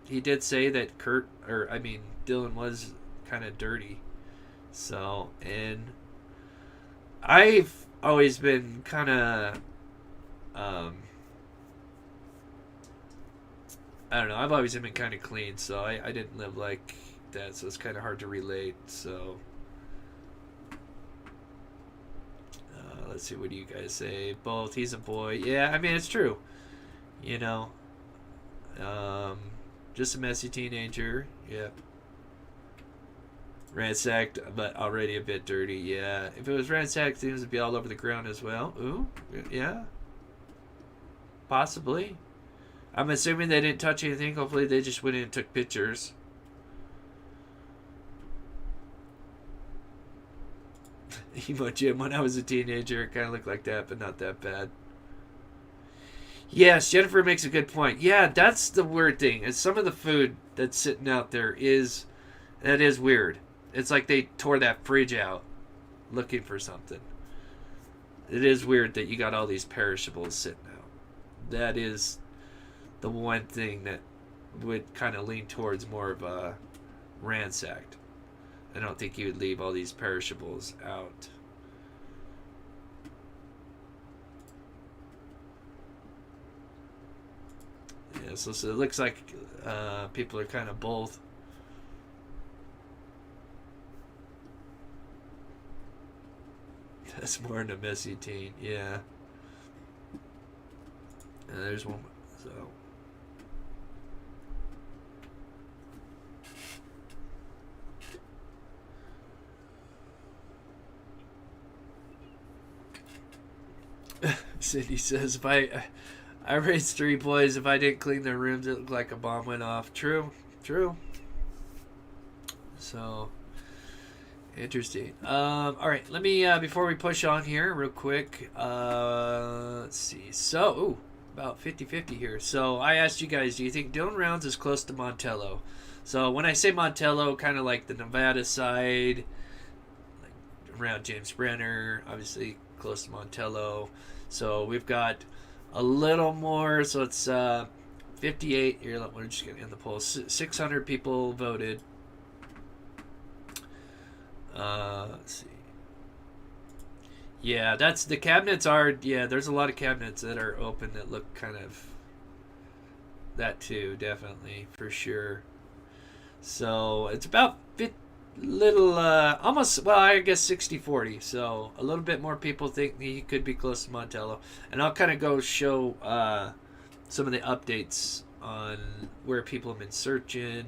He did say that Dylan was kind of dirty. So, and I've always been kind of, I don't know, I've always been kind of clean, so I didn't live like that, so it's kind of hard to relate, so. Let's see, what do you guys say? Both, he's a boy. Yeah, I mean, it's true. You know, just a messy teenager. Yep. Ransacked, but already a bit dirty. Yeah. If it was ransacked, things would be all over the ground as well. Ooh, yeah. Possibly. I'm assuming they didn't touch anything. Hopefully they just went in and took pictures. Emo Jim, when I was a teenager, it kind of looked like that, but not that bad. Yes, Jennifer makes a good point. Yeah, that's the weird thing. Is some of the food that's sitting out there is weird. It's like they tore that fridge out looking for something. It is weird that you got all these perishables sitting out. That is the one thing that would kind of lean towards more of a ransacked. I don't think you would leave all these perishables out. Yeah, so it looks like people are kind of both. That's more than a messy teen, yeah. And there's one, so. Cindy says, if I raised 3 boys, if I didn't clean their rooms, it looked like a bomb went off. True. So, interesting. All right, let me, before we push on here real quick, let's see. So, about 50-50 here. So, I asked you guys, do you think Dylan Rounds is close to Montello? So, when I say Montello, kind of like the Nevada side, like around James Brenner, obviously close to Montello. So we've got a little more. So it's 58. Here, we're just going to end the poll. 600 people voted. Let's see. Yeah, that's the cabinets are. Yeah, there's a lot of cabinets that are open that look kind of that too. Definitely, for sure. So it's about almost, well, I guess 60-40. So a little bit more people think he could be close to Montello. And I'll kind of go show some of the updates on where people have been searching.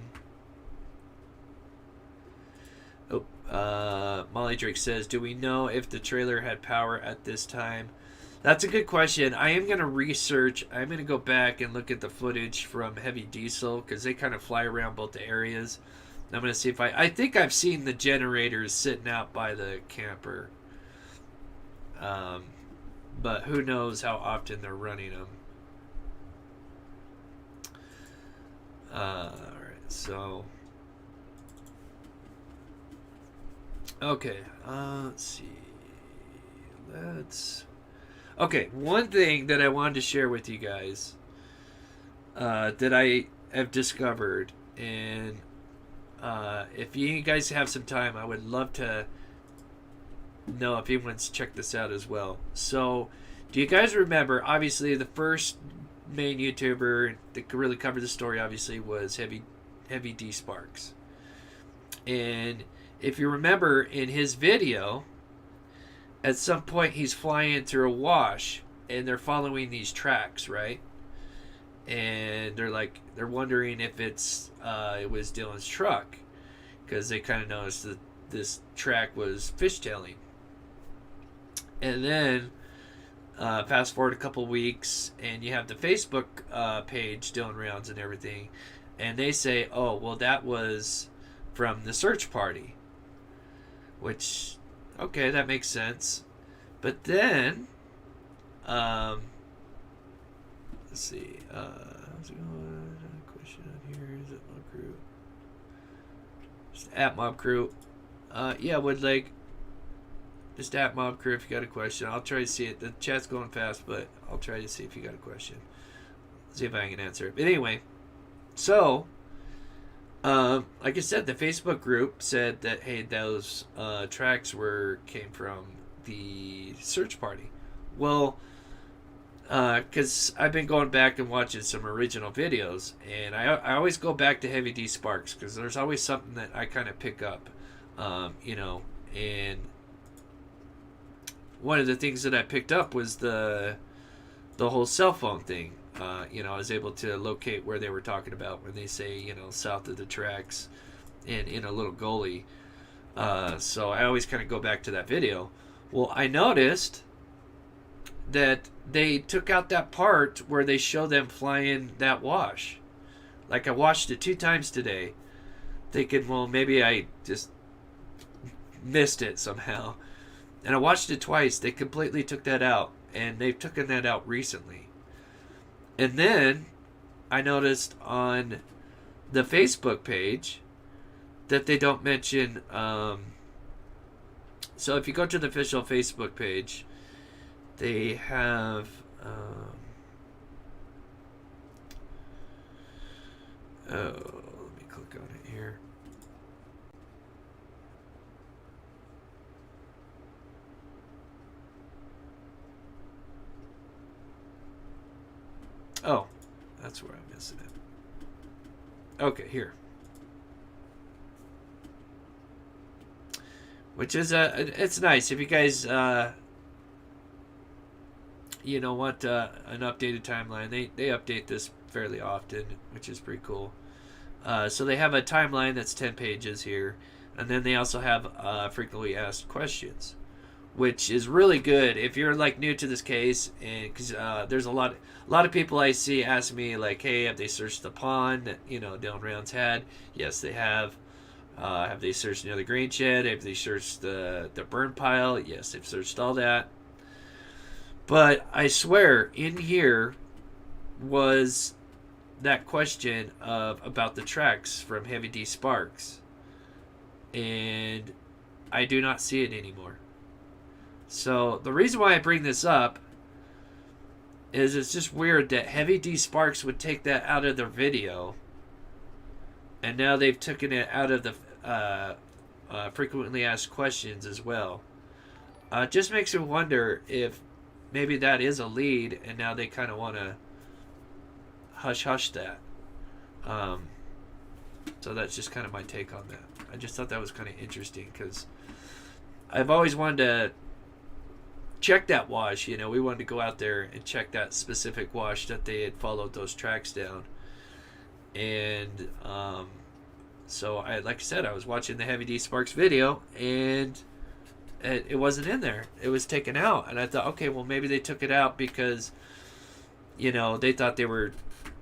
Molly Drake says, do we know if the trailer had power at this time? That's a good question. I am going to research. I'm going to go back and look at the footage from Heavy Diesel because they kind of fly around both the areas. I'm going to see if I think I've seen the generators sitting out by the camper. But who knows how often they're running them. Alright, so. Okay, let's see. Okay, one thing that I wanted to share with you guys that I have discovered, and if you guys have some time, I would love to know if anyone's checked this out as well. So, do you guys remember, obviously, the first main YouTuber that could really cover the story, obviously, was Heavy D Sparks. And if you remember, in his video, at some point he's flying through a wash, and they're following these tracks, right? And they're wondering if it was Dylan's truck, because they kind of noticed that this track was fishtailing. And then fast forward a couple weeks, and you have the Facebook page, Dylan Rounds and everything, and they say, oh, well, that was from the search party, which, okay, that makes sense. But then let's see. How's it going? Question on here. Is it Mob Crew? Just at Mob Crew. Yeah, Woodlake. Just at Mob Crew if you got a question. I'll try to see it. The chat's going fast, but I'll try to see if you got a question. See if I can answer it. But anyway, so like I said, the Facebook group said that hey, those tracks came from the search party. Well, because I've been going back and watching some original videos, and I always go back to Heavy D Sparks because there's always something that I kind of pick up, and one of the things that I picked up was the whole cell phone thing. I was able to locate where they were talking about when they say, south of the tracks and in a little gully. So I always kind of go back to that video. Well, I noticed that they took out that part where they show them flying that wash. Like I watched it 2 times today, thinking, well, maybe I just missed it somehow. And I watched it twice. They completely took that out, and they've taken that out recently. And then I noticed on the Facebook page that they don't mention. So if you go to the official Facebook page, they have. Let me click on it here. Oh, that's where I'm missing it. Okay, here. Which is it's nice if you guys want an updated timeline. They update this fairly often, which is pretty cool. So they have a timeline that's 10 pages here, and then they also have frequently asked questions, which is really good if you're like new to this case, and because there's a lot of people I see ask me like, hey, have they searched the pond that Dylan Rounds had? Yes, they have. Have they searched near the grain shed? Have they searched the burn pile? Yes, they've searched all that. But I swear, in here was that question about the tracks from Heavy D Sparks, and I do not see it anymore. So the reason why I bring this up is it's just weird that Heavy D Sparks would take that out of their video, and now they've taken it out of the frequently asked questions as well. It just makes me wonder if maybe that is a lead, and now they kind of want to hush that. So that's just kind of my take on that. I just thought that was kind of interesting because I've always wanted to check that wash. We wanted to go out there and check that specific wash that they had followed those tracks down. And so like I said, I was watching the Heavy D Sparks video, and it wasn't in there. It was taken out, and I thought, okay, well maybe they took it out because they thought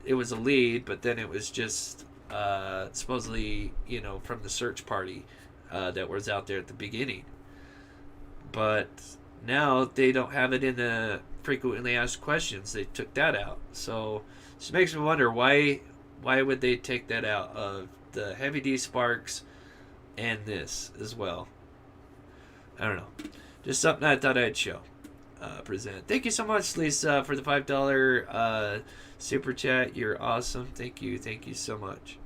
it was a lead, but then it was just supposedly from the search party that was out there at the beginning. But now they don't have it in the frequently asked questions. They took that out, so it just makes me wonder why would they take that out of the Heavy D Sparks and this as well. I don't know, just something I thought I'd show. Present. Thank you so much, Lisa, for the $5 super chat. You're awesome. Thank you so much.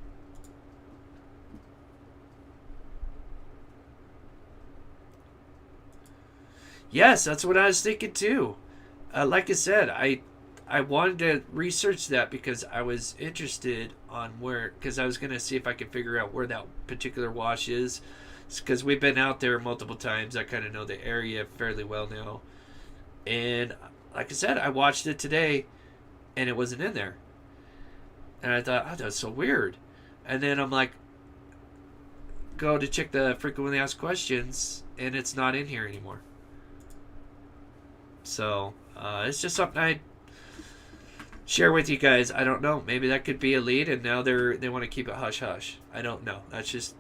Yes, that's what I was thinking too. Like I said, I wanted to research that because I was interested on because I was going to see if I could figure out where that particular wash is, because we've been out there multiple times. I kind of know the area fairly well now. And like I said, I watched it today, and it wasn't in there. And I thought, that's so weird. And then I'm like, go to check the frequently asked questions, and it's not in here anymore. So it's just something I share with you guys. I don't know. Maybe that could be a lead, and now they want to keep it hush hush. I don't know. That's just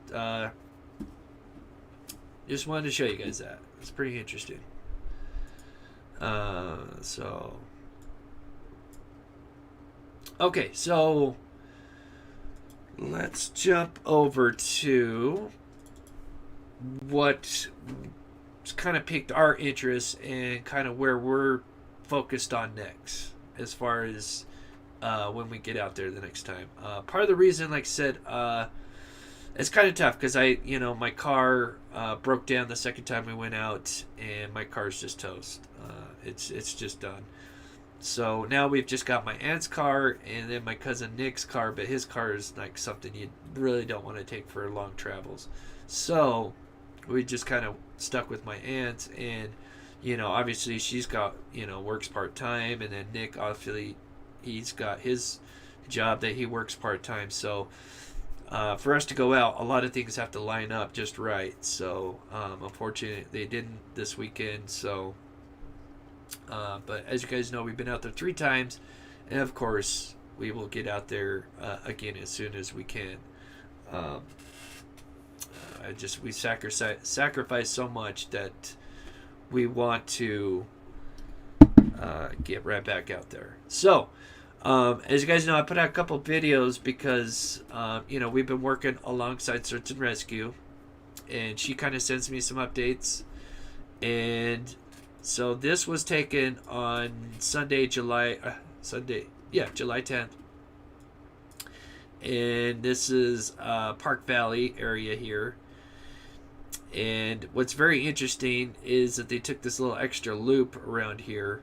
wanted to show you guys that. It's pretty interesting. Okay, so let's jump over to what kind of piqued our interest and kind of where we're focused on next as far as when we get out there the next time. Part of the reason, like I said, it's kind of tough because my car broke down the second time we went out, and my car's just toast. It's just done. So now we've just got my aunt's car and then my cousin Nick's car, but his car is like something you really don't want to take for long travels. So we just kind of stuck with my aunt, and obviously she's got works part-time, and then Nick, obviously he's got his job that he works part-time. So for us to go out, a lot of things have to line up just right. So unfortunately they didn't this weekend. So but as you guys know, we've been out there 3 times, and of course we will get out there again as soon as we can. We sacrifice so much that we want to get right back out there. So as you guys know, I put out a couple videos because we've been working alongside Search and Rescue, and she kind of sends me some updates. And so this was taken on July 10th. And this is Park Valley area here. And what's very interesting is that they took this little extra loop around here,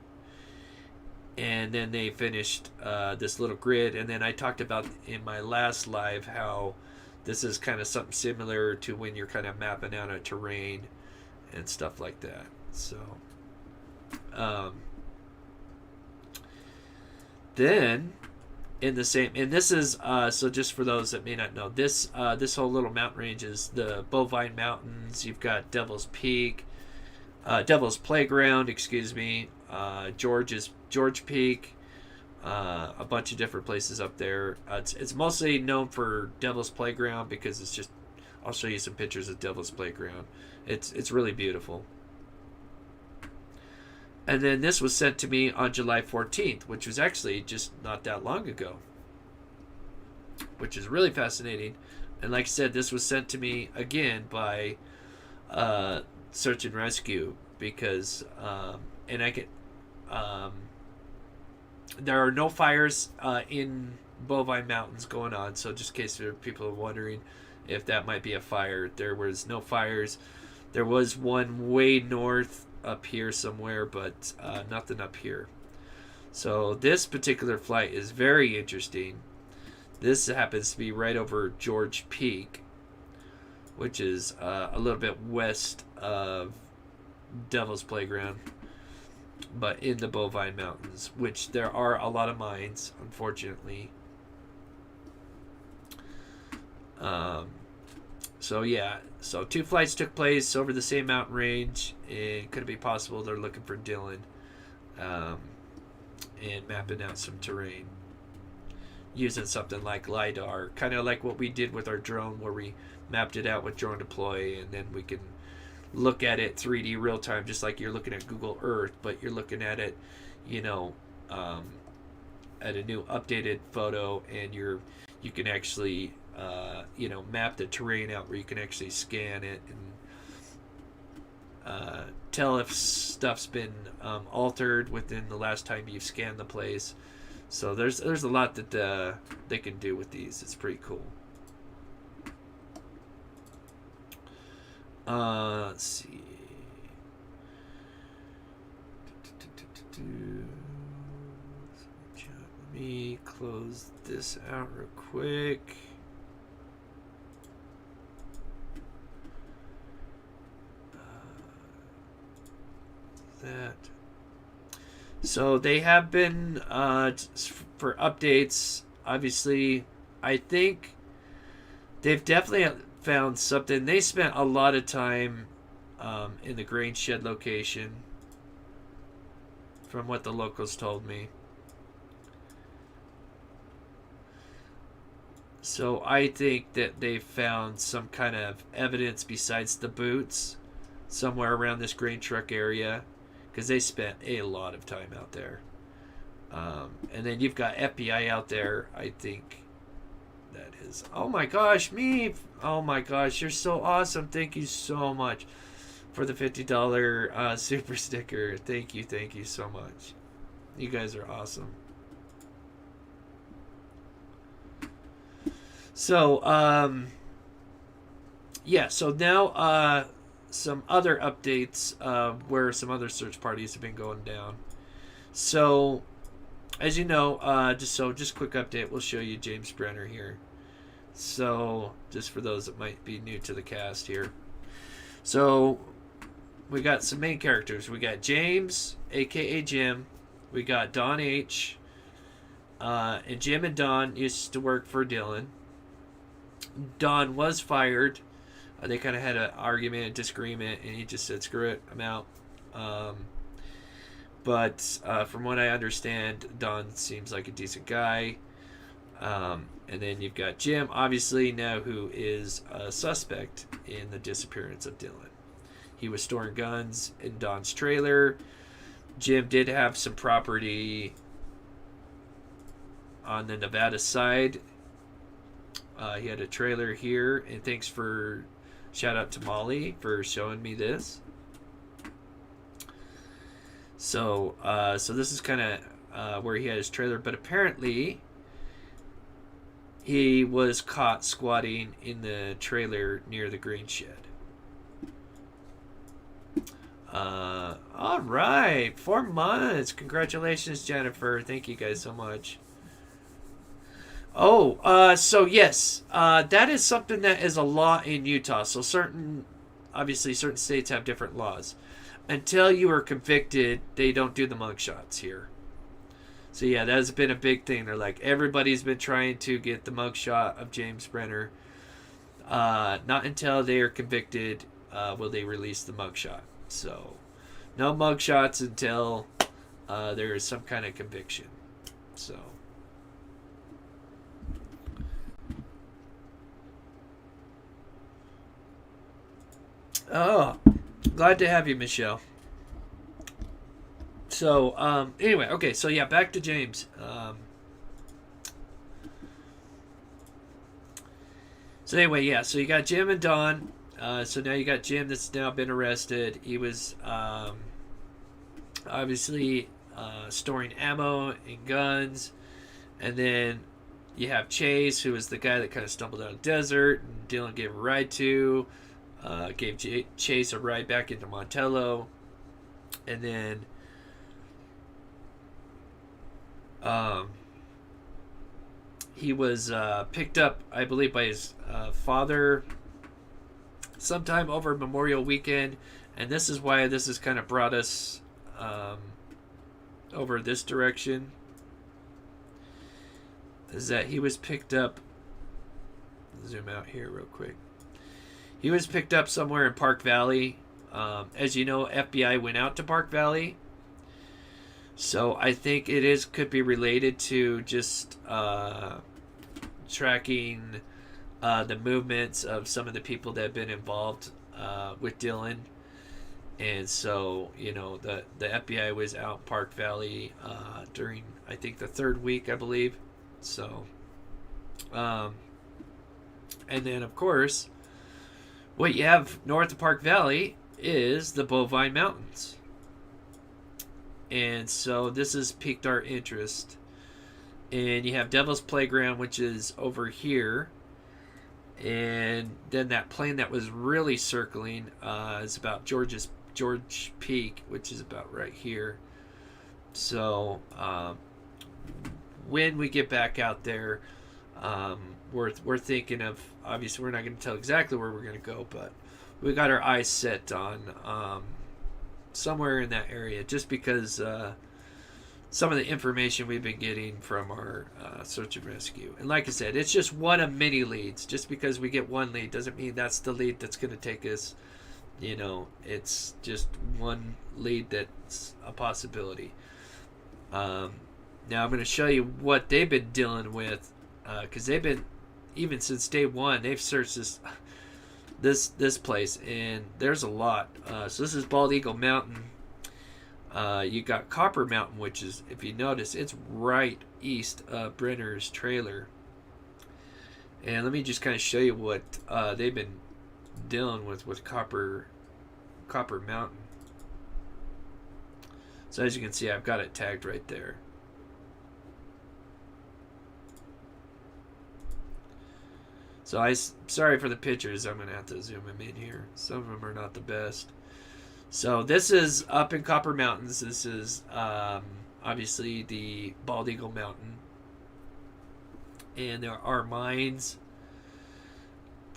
and then they finished this little grid. And then I talked about in my last live how this is kind of something similar to when you're kind of mapping out a terrain and stuff like that. So then in the same, and this is so just for those that may not know, this whole little mountain range is the Bovine Mountains. You've got Devil's Playground, George Peak, a bunch of different places up there. It's mostly known for Devil's Playground because it's just, I'll show you some pictures of Devil's Playground. It's really beautiful. And then this was sent to me on July 14th, which was actually just not that long ago, which is really fascinating. And like I said, this was sent to me again by Search and Rescue because, and I get, there are no fires in Bovine Mountains going on. So just in case there are people wondering if that might be a fire, there was no fires. There was one way north up here somewhere, but nothing up here. So this particular flight is very interesting. This happens to be right over George Peak, which is a little bit west of Devil's Playground, but in the Bovine Mountains, which there are a lot of mines, unfortunately. So yeah, so 2 flights took place over the same mountain range, and could it be possible they're looking for Dylan and mapping out some terrain using something like LiDAR, kind of like what we did with our drone, where we mapped it out with Drone Deploy, and then we can look at it 3D real time, just like you're looking at Google Earth, but you're looking at it, at a new updated photo, and you can actually map the terrain out where you can actually scan it and tell if stuff's been altered within the last time you've scanned the place. So there's a lot that they can do with these. It's pretty cool. Let's see. Let me close this out real quick. That. So they have been for updates. Obviously, I think they've definitely found something. They spent a lot of time in the grain shed location, from what the locals told me. So I think that they found some kind of evidence besides the boots somewhere around this grain truck area, because they spent a lot of time out there. And then you've got FBI out there, I think. That is, oh my gosh, me! Oh my gosh, you're so awesome. Thank you so much for the $50 super sticker. Thank you so much. You guys are awesome. So, yeah, so now some other updates where some other search parties have been going down. So, as you know, just quick update, we'll show you James Brenner here. So, just for those that might be new to the cast here. So, we got some main characters. We got James, aka Jim. We got Don H. And Jim and Don used to work for Dylan. Don was fired. They kind of had an argument, disagreement, and he just said, screw it, I'm out. But from what I understand, Don seems like a decent guy. And then you've got Jim, obviously now, who is a suspect in the disappearance of Dylan. He was storing guns in Don's trailer. Jim did have some property on the Nevada side. He had a trailer here, and thanks for, shout out to Molly for showing me this. So this is kind of where he had his trailer, but apparently he was caught squatting in the trailer near the green shed. All right, 4 months. Congratulations, Jennifer. Thank you guys so much. Oh, so yes, that is something that is a law in Utah. So obviously certain states have different laws. Until you are convicted, they don't do the mugshots here. So yeah, that has been a big thing. They're like, everybody's been trying to get the mugshot of James Brenner. Not until they are convicted will they release the mugshot. So no mugshots until there is some kind of conviction. So. Oh, glad to have you, Michelle. So, anyway, okay, so yeah, back to James. So anyway, yeah, so you got Jim and Don. So now you got Jim that's now been arrested. He was obviously storing ammo and guns. And then you have Chase, who was the guy that kind of stumbled out of the desert and Dylan gave a ride to. Gave Chase a ride back into Montello. And then he was picked up, I believe, by his father sometime over Memorial Weekend. And this is why this has kind of brought us over this direction. Is that he was picked up. Zoom out here real quick. He was picked up somewhere in Park Valley. As you know, FBI went out to Park Valley. So I think it could be related to just tracking the movements of some of the people that have been involved with Dylan. And so, you know, the FBI was out Park Valley during, I think, the 3rd week, I believe. So, and then, of course, what you have north of Park Valley is the Bovine Mountains. And so this has piqued our interest. And you have Devil's Playground, which is over here. And then that plane that was really circling is about George Peak, which is about right here. So when we get back out there, we're thinking of, obviously we're not going to tell exactly where we're going to go, but we got our eyes set on somewhere in that area, just because some of the information we've been getting from our search and rescue. And like I said, it's just one of many leads. Just because we get one lead doesn't mean that's the lead that's going to take us. You know, it's just one lead that's a possibility. Now I'm going to show you what they've been dealing with, because they've been, even since day one, they've searched this place, and there's a lot. So this is Bald Eagle Mountain. You got Copper Mountain, which is, if you notice, it's right east of Brenner's trailer. And let me just kind of show you what they've been dealing with Copper Copper Mountain. So as you can see, I've got it tagged right there. So sorry for the pictures. I'm going to have to zoom them in here. Some of them are not the best. So this is up in Copper Mountains. This is obviously the Bald Eagle Mountain. And there are mines,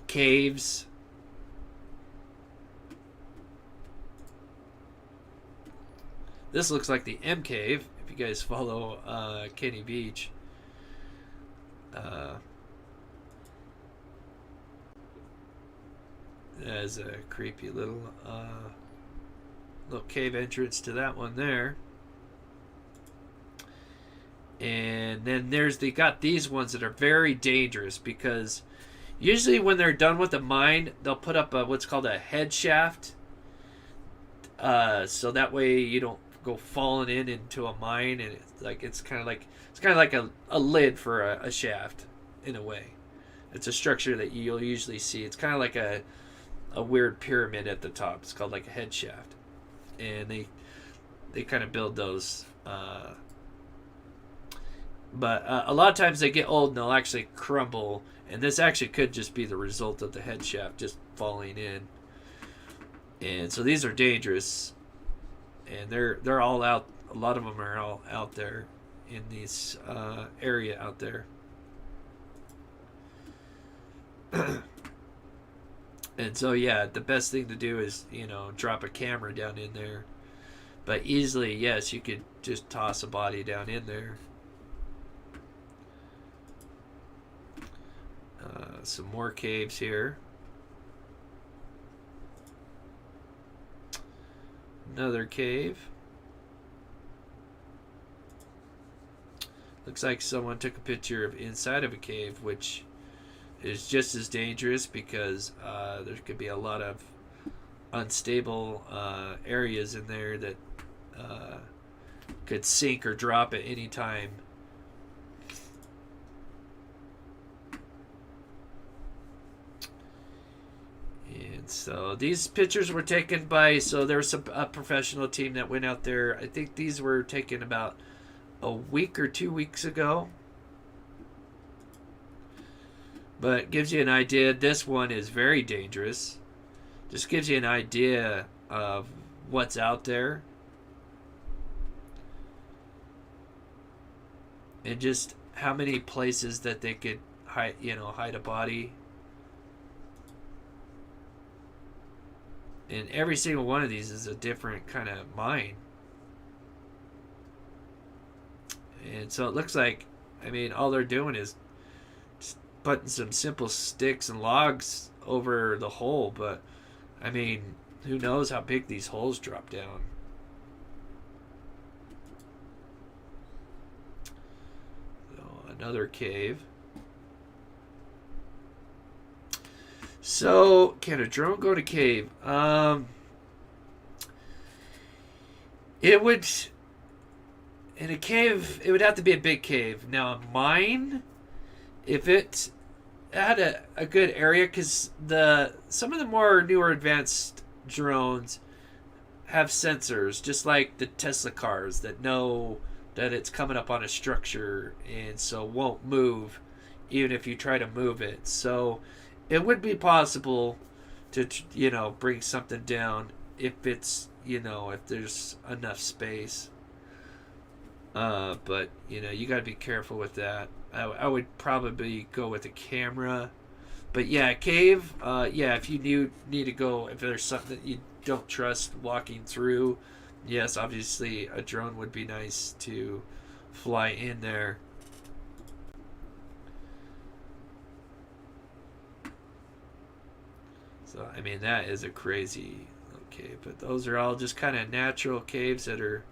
caves. This looks like the M Cave, if you guys follow Kenny Beach. There's a creepy little cave entrance to that one there. And then they got these ones that are very dangerous, because usually when they're done with the mine, they'll put up what's called a head shaft, so that way you don't go falling into a mine, and it's kind of like a lid for a shaft in a way. It's a structure that you'll usually see. It's kind of like a weird pyramid at the top. It's called like a head shaft, and they kind of build those. But a lot of times they get old and they'll actually crumble, and this actually could just be the result of the head shaft just falling in. And so these are dangerous, and they're all out. A lot of them are all out there in this area out there. And so yeah, the best thing to do is, drop a camera down in there. But easily, yes, you could just toss a body down in there. Some more caves here. Another cave. Looks like someone took a picture of inside of a cave, which is just as dangerous, because there could be a lot of unstable areas in there that could sink or drop at any time. And so these pictures were taken by, there was a professional team that went out there. I think these were taken about a week or 2 weeks ago. But it gives you an idea. This one is very dangerous. Just gives you an idea of what's out there. And just how many places that they could hide a body. And every single one of these is a different kind of mine. And so it looks like, all they're doing is just putting some simple sticks and logs over the hole. But, who knows how big these holes drop down. So, another cave. So, can a drone go to cave? It would... In a cave, it would have to be a big cave. Now, a mine, if it had a good area, because some of the more newer advanced drones have sensors, just like the Tesla cars, that know that it's coming up on a structure, and so won't move even if you try to move it. So it would be possible to bring something down if it's if there's enough space. But you got to be careful with that. I would probably go with a camera. But yeah, cave. If you need to go, if there's something that you don't trust walking through, yes, obviously a drone would be nice to fly in there. So that is a crazy cave. But those are all just kind of natural caves that are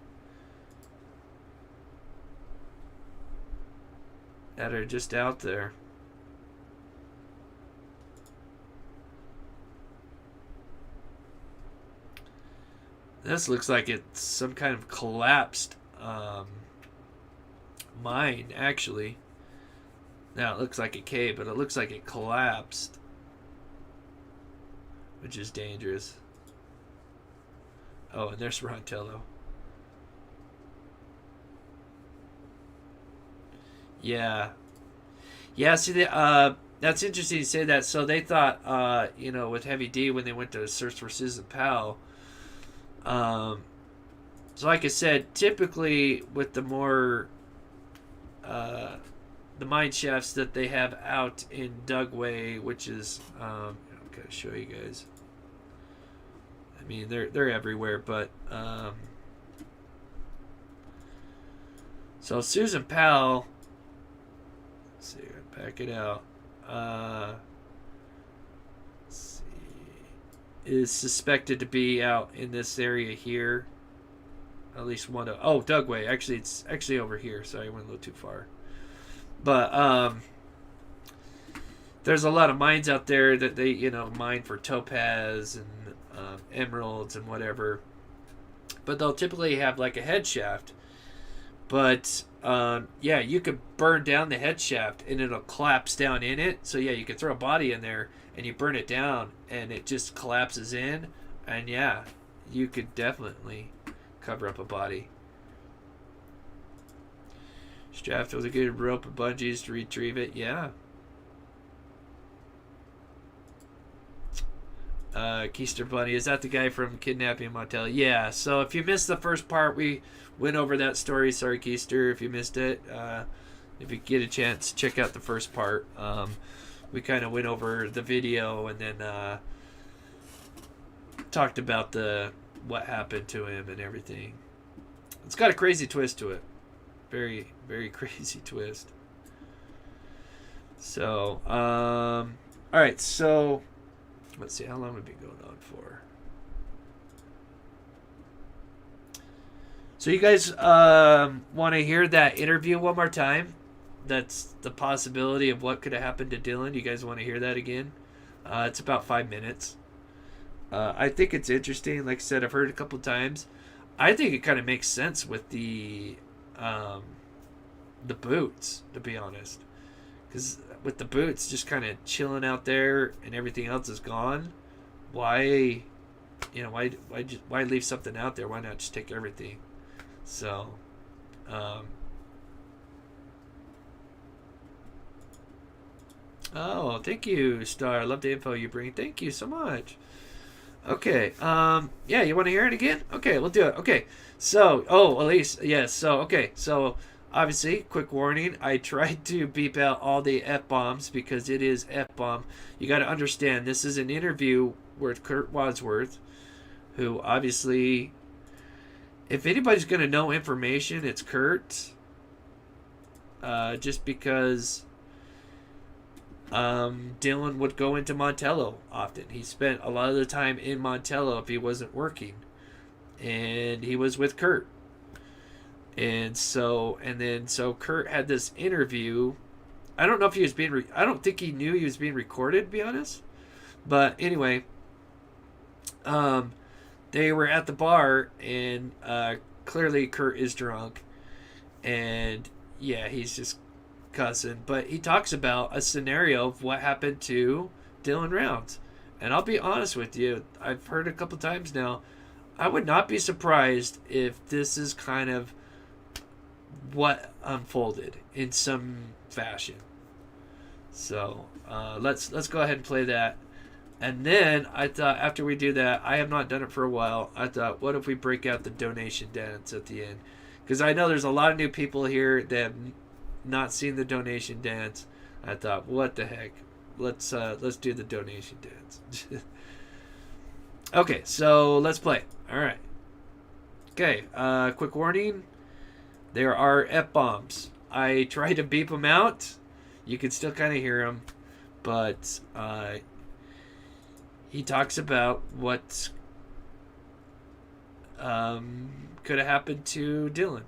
just out there. This looks like it's some kind of collapsed mine, actually. Now it looks like a cave, but it looks like it collapsed, which is dangerous. Oh, and there's Montello. Yeah. Yeah, see, that's interesting you say that. So they thought, with Heavy D when they went to search for Susan Powell. So like I said, typically with the more, the mine shafts that they have out in Dugway, which is, I'm going to show you guys. I mean, they're everywhere, but, so Susan Powell, let's see, back it out. Let's see, is suspected to be out in this area here. At least one of, oh, Dugway. Actually, it's actually over here. Sorry, I went a little too far. But there's a lot of mines out there that they, mine for topaz and emeralds and whatever. But they'll typically have like a head shaft. But yeah, you could burn down the head shaft and it'll collapse down in it. So yeah, you could throw a body in there and you burn it down and it just collapses in. And yeah, you could definitely cover up a body. Strapped with a good rope and bungees to retrieve it. Yeah. Keister Bunny, is that the guy from Kidnapping Montello? Yeah. So if you missed the first part, we went over that story. Sorry, Keister, if you missed it. If you get a chance, check out the first part. We kind of went over the video and then talked about what happened to him and everything. It's got a crazy twist to it. Very, very crazy twist. So, all right. So, let's see. How long have we been going on for? So, you guys want to hear that interview one more time? That's the possibility of what could have happened to Dylan. You guys want to hear that again? It's about 5 minutes. I think it's interesting. Like I said, I've heard it a couple times. I think it kind of makes sense with the boots, to be honest. Because with the boots just kind of chilling out there and everything else is gone, why leave something out there? Why not just take everything? So, oh, thank you, Star. I love the info you bring. Thank you so much. Okay. Yeah, you want to hear it again? Okay, we'll do it. Okay. So, Elise, yes. So, okay. So, obviously, quick warning. I tried to beep out all the F-bombs because it is F-bomb. You got to understand, this is an interview with Kurt Wadsworth, who obviously, if anybody's going to know information, it's Kurt. Just because Dylan would go into Montello often. He spent a lot of the time in Montello if he wasn't working. And he was with Kurt. And so Kurt had this interview. I don't know if he was being I don't think he knew he was being recorded, to be honest. But anyway, they were at the bar and clearly Kurt is drunk. And yeah, he's just cussing, but he talks about a scenario of what happened to Dylan Rounds. And I'll be honest with you, I've heard a couple times now, I would not be surprised if this is kind of what unfolded in some fashion. So let's go ahead and play that. And then I thought, after we do that, I have not done it for a while, I thought, what if we break out the donation dance at the end? Because I know there's a lot of new people here that have not seen the donation dance. I thought, what the heck? Let's do the donation dance. Okay, so let's play. All right. Okay. Quick warning. There are F-bombs. I tried to beep them out. You can still kind of hear them, but he talks about what could have happened to Dylan.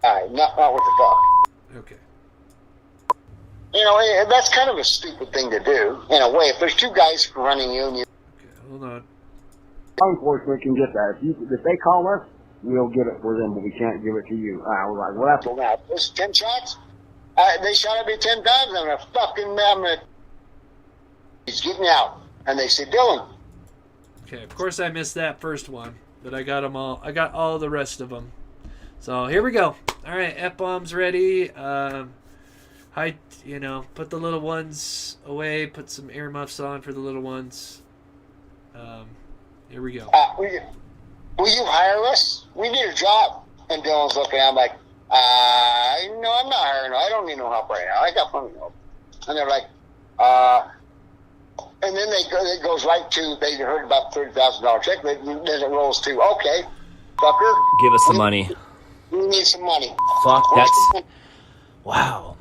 Not what the fuck. Okay. You know, that's kind of a stupid thing to do, in a way. If there's two guys running you and you... Okay, hold on. Law enforcement can get that. If they call us, we'll get it for them, but we can't give it to you. I was like, well, that's... Well, now, those 10 shots, they shot at me 10 times, I'm gonna He's getting out. And they say, Dylan. Okay, of course I missed that first one, but I got them all. I got all the rest of them. So here we go. All right, F-bombs ready. Put the little ones away. Put some earmuffs on for the little ones. Here we go. Will you hire us? We need a job. And Dylan's looking at him like, no, I'm not hiring. I don't need no help right now. I got plenty of help. And they're like, and then it goes right to, they heard about the $30,000 check. Then it rolls to, okay, fucker. Give us the money. We need some money. Fuck, that's... Wow.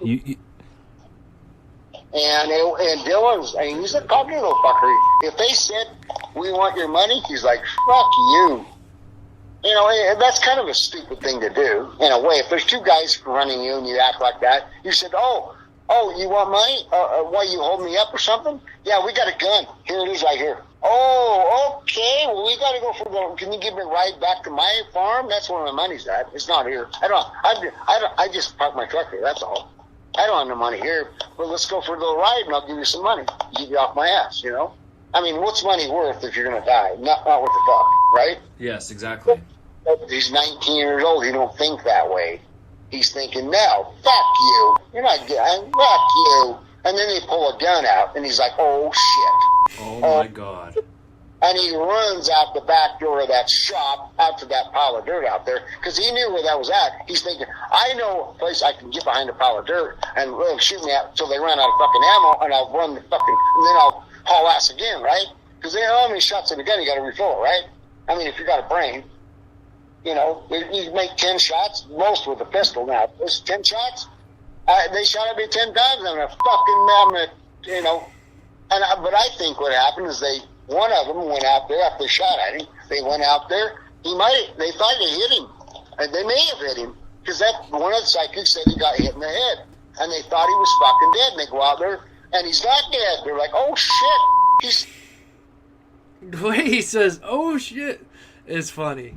You... And Dylan's, and he's a cocky little fucker. If they said, we want your money, he's like, fuck you. You know, that's kind of a stupid thing to do, in a way. If there's two guys running you and you act like that, you said, oh, you want money? Why, you hold me up or something? Yeah, we got a gun. Here it is right here. Oh, okay. Well, we got to go for the, can you give me a ride back to my farm? That's where my money's at. It's not here. I just parked my truck here. That's all. I don't have no money here. Well, let's go for a little ride and I'll give you some money. Get you off my ass, you know? I mean, what's money worth if you're going to die? Not worth a fuck, right? Yes, exactly. He's 19 years old. He don't think that way. He's thinking, no, fuck you. You're not good. Fuck you. And then they pull a gun out, and he's like, oh, shit. Oh, my God. And he runs out the back door of that shop, out to that pile of dirt out there, because he knew where that was at. He's thinking, I know a place I can get behind a pile of dirt and let them shoot me out until they run out of fucking ammo, and I'll run the fucking, and then I'll haul ass again, right? Because they know how many shots in a gun you got to refill, right? I mean, if you got a brain. You know, you make 10 shots, most with a pistol now. There's 10 shots. They shot at me 10 times. You know. But I think what happened is one of them went out there after they shot at him. They went out there. They thought they hit him. And they may have hit him. Because one of the psychics said he got hit in the head. And they thought he was fucking dead. And they go out there, and he's not dead. They're like, oh, shit. The way he says, oh, shit, is funny.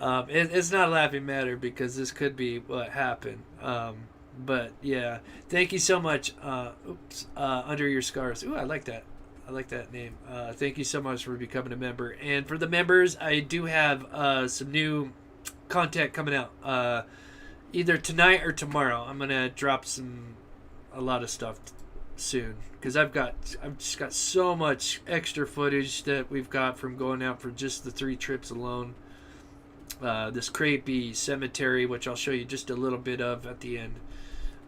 It's not a laughing matter because this could be what happened. But yeah, thank you so much. Under Your Scars. Ooh, I like that. I like that name. Thank you so much for becoming a member. And for the members, I do have some new content coming out. Either tonight or tomorrow. I'm gonna drop a lot of stuff soon because I've just got so much extra footage that we've got from going out for just the 3 trips alone. This creepy cemetery, which I'll show you just a little bit of at the end,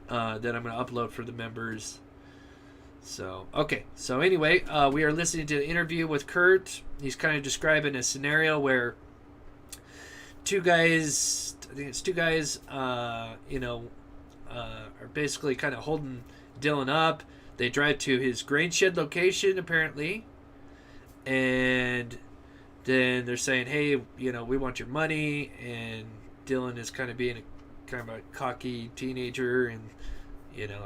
that I'm going to upload for the members. So, okay. So anyway, we are listening to the interview with Kurt. He's kind of describing a scenario where two guys, are basically kind of holding Dylan up. They drive to his grain shed location, apparently, and then they're saying, hey, we want your money, and Dylan is kind of being a cocky teenager, and,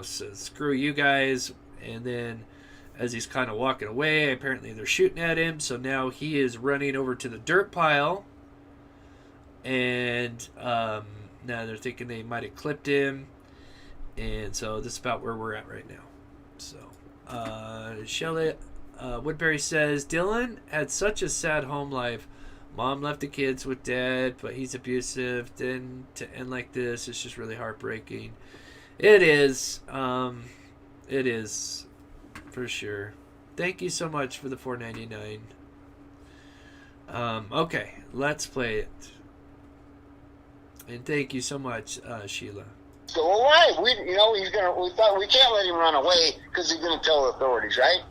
says, screw you guys, and then as he's kind of walking away, apparently they're shooting at him, so now he is running over to the dirt pile, and now they're thinking they might have clipped him, and so this is about where we're at right now. So, Shelley... Woodbury says, Dylan had such a sad home life. Mom left the kids with dad, but he's abusive. Then to end like this, it's just really heartbreaking. It is. It is. For sure. Thank you so much for the $4.99. Okay, let's play it. And thank you so much, Sheila. So, all right, we thought we can't let him run away because he's going to tell the authorities, right?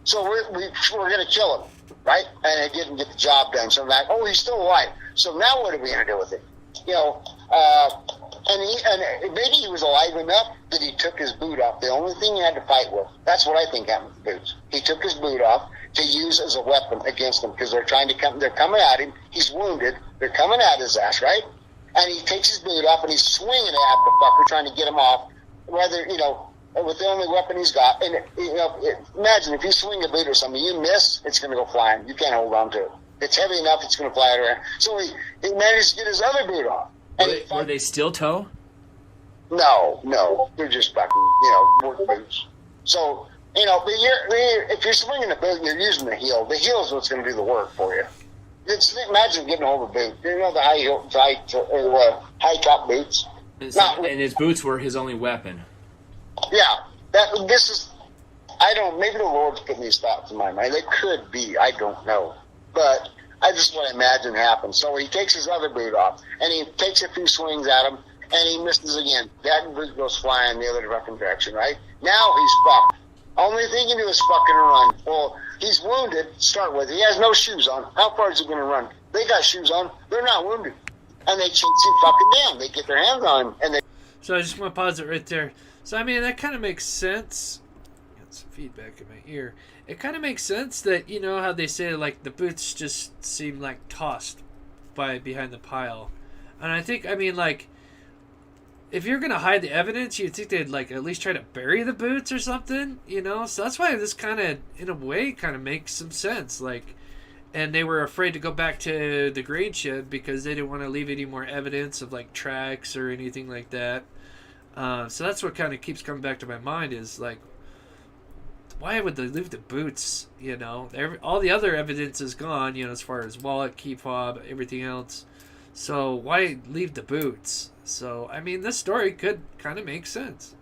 So we're going to kill him, right? And it didn't get the job done. So I'm like, oh, he's still alive. So now what are we going to do with him? And maybe he was alive enough that he took his boot off. The only thing he had to fight with. That's what I think happened with the boots. He took his boot off to use as a weapon against them because they're coming at him. He's wounded. They're coming at his ass, right? And he takes his boot off and he's swinging at the fucker, trying to get him off. Whether, with the only weapon he's got. And, imagine if you swing a boot or something, you miss, it's going to go flying. You can't hold on to it. It's heavy enough, it's going to fly around. So he managed to get his other boot off. Were they steel toe? No. They're just fucking, work boots. So You know, but if you're swinging a boot, you're using the heel. The heel is what's going to do the work for you. Imagine getting a hold of a boot. You know the high top boots. And his boots were his only weapon. Yeah, maybe the Lord's putting these thoughts in my mind. They could be, I don't know. But I just want to imagine happen. So he takes his other boot off, and he takes a few swings at him, and he misses again. That boot goes flying the other fucking direction, right? Now he's fucked. Only thing he can do is fucking run. Well, he's wounded to start with. He has no shoes on. How far is he going to run? They got shoes on. They're not wounded. And they chase him fucking down. They get their hands on him, and they... So I just want to pause it right there. So, I mean, that kind of makes sense. Got some feedback in my ear. It kind of makes sense that, you know, how they say, like, the boots just seem, like, tossed behind the pile. And I think, I mean, like, if you're going to hide the evidence, you'd think they'd, like, at least try to bury the boots or something, you know? So that's why this kind of, in a way, kind of makes some sense. Like, and they were afraid to go back to the grain shed because they didn't want to leave any more evidence of, like, tracks or anything like that. So that's what kind of keeps coming back to my mind is, like, why would they leave the boots, you know? All the other evidence is gone, you know, as far as wallet, key fob, everything else. So why leave the boots? So, I mean, this story could kind of make sense.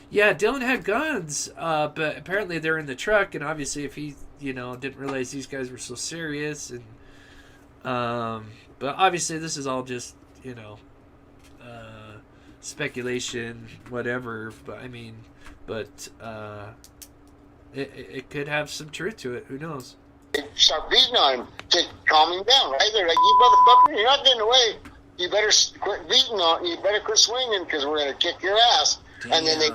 Yeah, Dylan had guns, but apparently they're in the truck, and obviously if he, you know, didn't realize these guys were so serious, and but obviously this is all just, you know, speculation, whatever, but I mean, it could have some truth to it, who knows? They start beating on him to calm him down, right? They're like, you motherfucker, you're not getting away. You better quit beating on. You better quit swinging because we're gonna kick your ass. Damn. And then they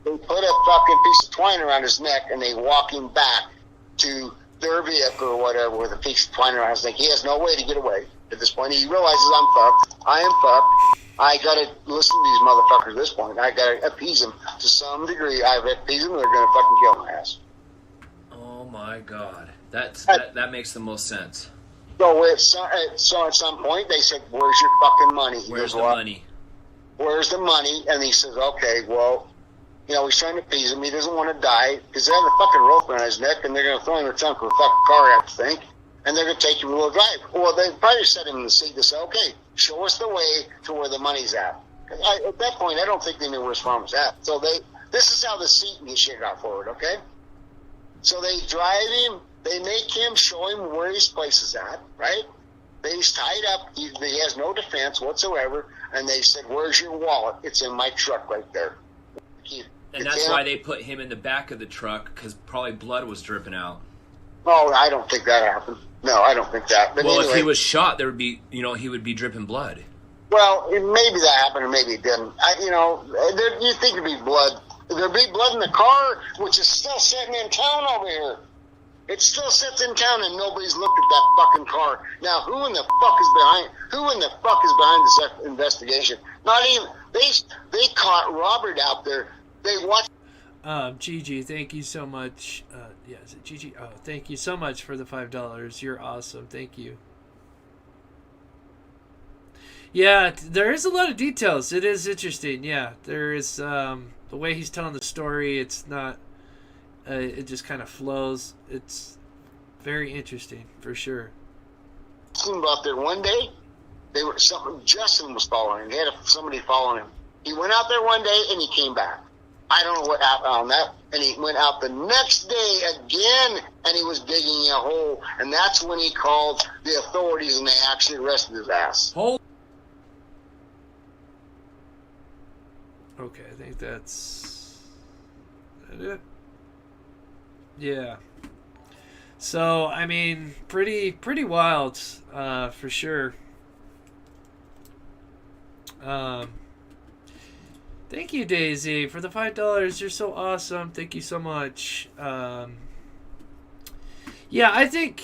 put a fucking piece of twine around his neck and they walk him back to their vehicle or whatever with a piece of twine around his neck. He has no way to get away at this point. He realizes I'm fucked. I am fucked. I gotta listen to these motherfuckers at this point. I gotta appease them to some degree. I've appeased them. They're gonna fucking kill my ass. Oh my god, that makes the most sense. So at some point they said, "Where's your fucking money?" He Where's goes, the money? Where's the money? And he says, "Okay, well, you know, he's trying to appease him. He doesn't want to die because they have a fucking rope around his neck, and they're going to throw him in the trunk of a fucking car, I have to think, and they're going to take him to a drive." Well, they probably set him in the seat to say, "Okay, show us the way to where the money's at." At that point, I don't think they knew where his farm was at. So this is how the seat and shit got forward, okay? So they drive him. They make him show him where his place is at, right? He's tied up. He has no defense whatsoever. And they said, "Where's your wallet?" "It's in my truck right there." And that's why they put him in the back of the truck, because probably blood was dripping out. Oh, I don't think that happened. No, I don't think that. But well, anyway, if he was shot, there would be, you know, he would be dripping blood. Well, maybe that happened, or maybe it didn't. You think there'd be blood? There'd be blood in the car, which is still sitting in town over here. It still sits in town, and nobody's looked at that fucking car. Now, who in the fuck is behind this investigation? Not even they caught Robert out there. They watched. Gigi, thank you so much. Yeah, is it Gigi? Oh, thank you so much for the $5. You're awesome. Thank you. Yeah, there is a lot of details. It is interesting. Yeah, there is the way he's telling the story. It's not. It just kind of flows. It's very interesting for sure. Out there one day, Justin was following him. He had somebody following him. He went out there one day and he came back. I don't know what happened on that. And he went out the next day again and he was digging a hole. And that's when he called the authorities and they actually arrested his ass. Okay, I think that's it. Yeah. So, I mean, pretty wild, for sure. Thank you, Daisy, for the $5. You're so awesome. Thank you so much. Yeah, I think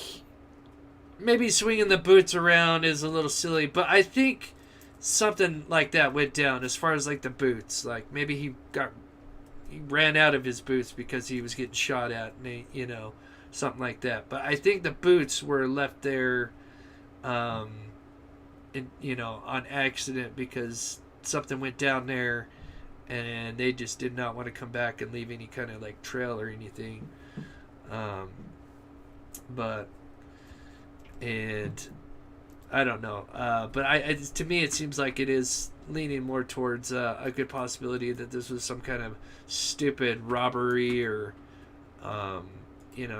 maybe swinging the boots around is a little silly, but I think something like that went down as far as, like, the boots. Like, maybe he ran out of his boots because he was getting shot at, and you know, something like that. But I think the boots were left there, on accident because something went down there, and they just did not want to come back and leave any kind of like trail or anything. But I don't know, but to me it seems like it is leaning more towards a good possibility that this was some kind of stupid robbery, or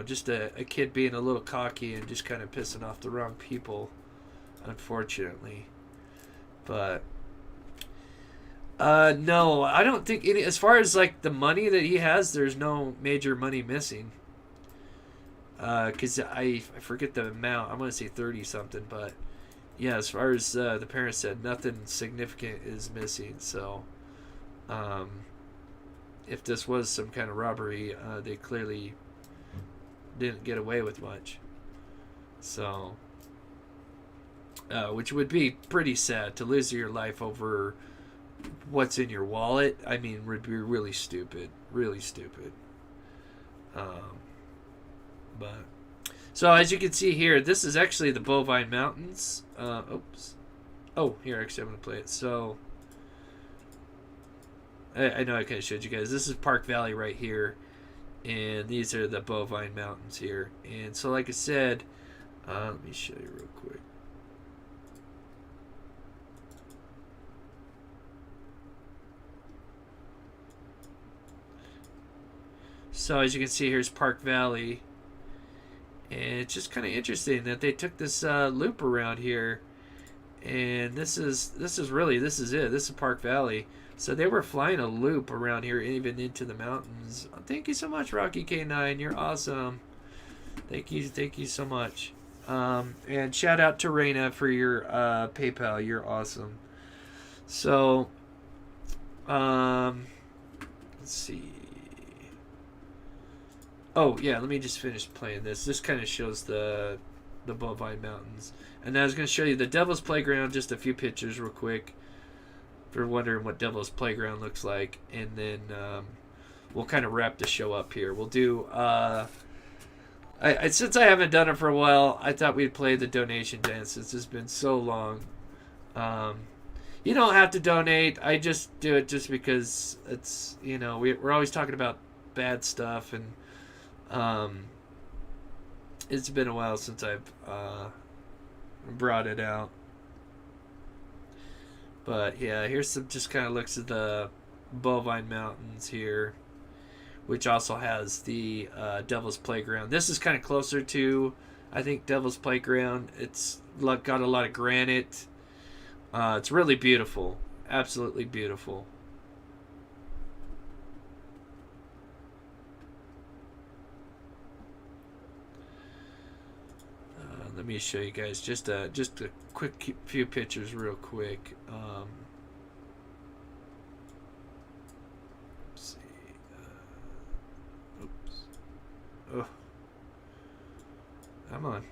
just a kid being a little cocky and just kind of pissing off the wrong people, unfortunately. But no, I don't think any, as far as like the money that he has, there's no major money missing. Because I forget the amount. I'm going to say 30 something, but yeah, as far as the parents said, nothing significant is missing. So if this was some kind of robbery, they clearly didn't get away with much. So which would be pretty sad, to lose your life over what's in your wallet. I mean, would be really stupid. But so as you can see here, this is actually the Bovine Mountains. Oops. Oh, here, actually, I'm going to play it. So I know I kind of showed you guys. This is Park Valley right here, and these are the Bovine Mountains here. And so, like I said, let me show you real quick. So as you can see, here's Park Valley. And it's just kind of interesting that they took this loop around here, and this is it. This is Park Valley. So they were flying a loop around here, even into the mountains. Thank you so much, Rocky K9. You're awesome. Thank you so much. And shout out to Raina for your PayPal. You're awesome. So, let's see. Oh, yeah, let me just finish playing this. This kind of shows the Bovine Mountains. And then I was going to show you the Devil's Playground, just a few pictures real quick, if you're wondering what Devil's Playground looks like. And then we'll kind of wrap the show up here. We'll do... since I haven't done it for a while, I thought we'd play the donation dance. It's been so long. You don't have to donate. I just do it just because it's, we're always talking about bad stuff, and it's been a while since I've brought it out. But yeah, here's some just kind of looks at the Bovine Mountains here, which also has the Devil's Playground. This is kind of closer to, I think, Devil's Playground. It's got a lot of granite. It's really beautiful. Absolutely beautiful. Let me show you guys just a quick few pictures real quick. Let's see. Oops. Oh. Come on.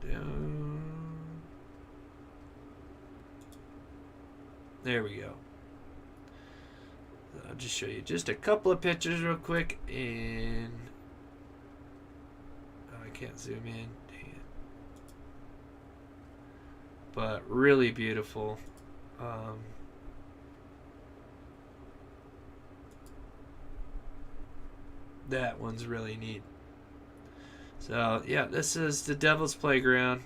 Down. There we go. I'll just show you just a couple of pictures real quick, and I can't zoom in. Dang it. But really beautiful. That one's really neat. So yeah, this is the Devil's Playground.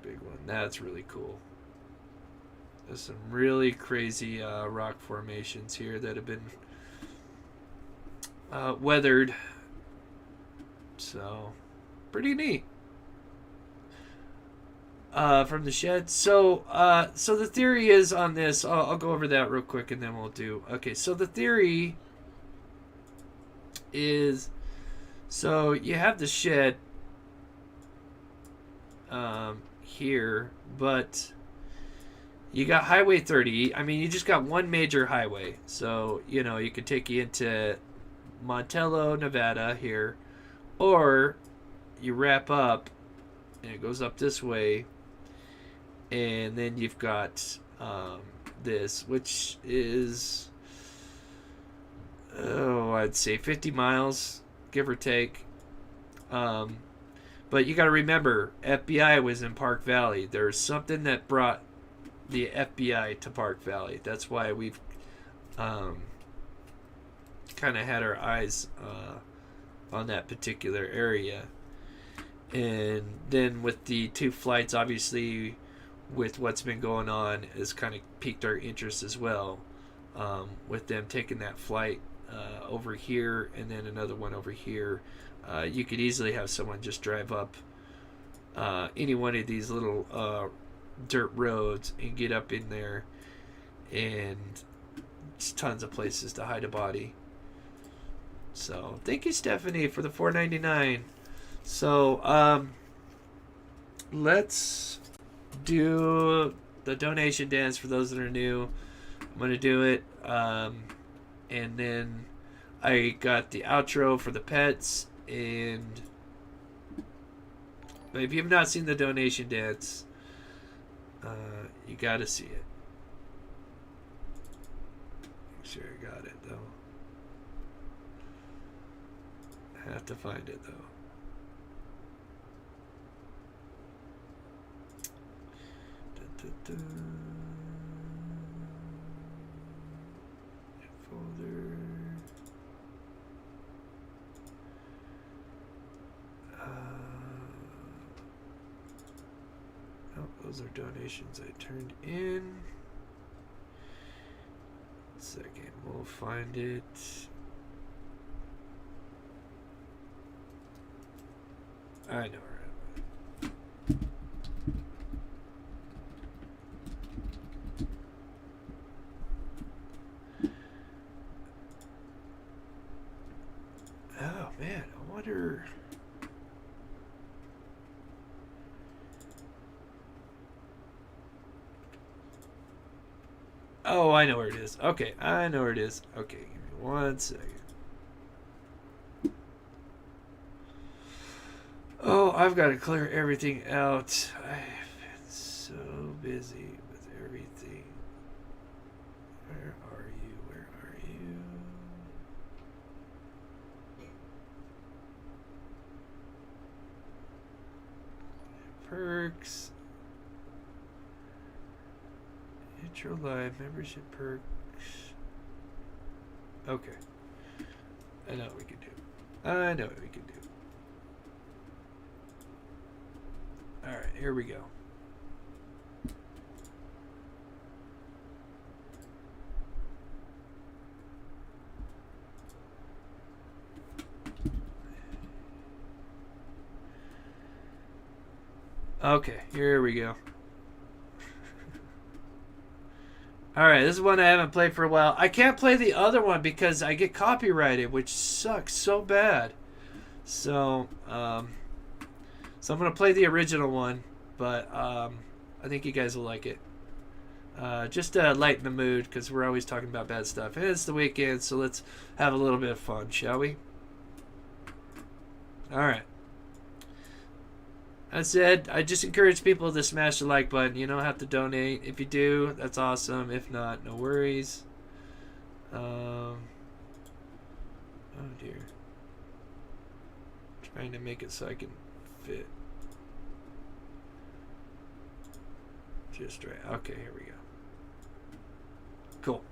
Big one. That's really cool. There's some really crazy rock formations here that have been weathered. So, pretty neat. From the shed. So the theory is on this. I'll go over that real quick, and then we'll do. Okay, so the theory is, so you have the shed here, but you got Highway 30. I mean, you just got one major highway, so you could take you into Montello, Nevada here, or you wrap up and it goes up this way, and then you've got this, which is I'd say 50 miles, give or take. But you got to remember, FBI was in Park Valley. There's something that brought the FBI to Park Valley. That's why we've kind of had our eyes on that particular area. And then with the 2 flights, obviously, with what's been going on, has kind of piqued our interest as well. With them taking that flight over here and then another one over here, you could easily have someone just drive up any one of these little dirt roads and get up in there, and it's tons of places to hide a body. So thank you, Stephanie, for the $4.99. So let's do the donation dance for those that are new. I'm gonna do it, and then I got the outro for the pets. And but if you have not seen the donation dance, you gotta see it. Make sure I got it though. I have to find it though. Folder. Those are donations I turned in. 1 second, we'll find it. I know where oh man, I wonder. Oh, I know where it is. Okay, I know where it is. Okay, give me 1 second. Oh, I've got to clear everything out. I've been so busy with everything. Where are you? Where are you? Perks. Intro live membership perks. Okay. I know what we can do. I know what we can do. Alright, here we go. Okay, here we go. Alright, this is one I haven't played for a while. I can't play the other one because I get copyrighted, which sucks so bad. So I'm going to play the original one, but I think you guys will like it. Just to lighten the mood, because we're always talking about bad stuff. And it's the weekend, so let's have a little bit of fun, shall we? Alright. That said, I just encourage people to smash the like button. You don't have to donate. If you do, that's awesome. If not, no worries. Oh dear. Trying to make it so I can fit. Just right. Okay, here we go. Cool.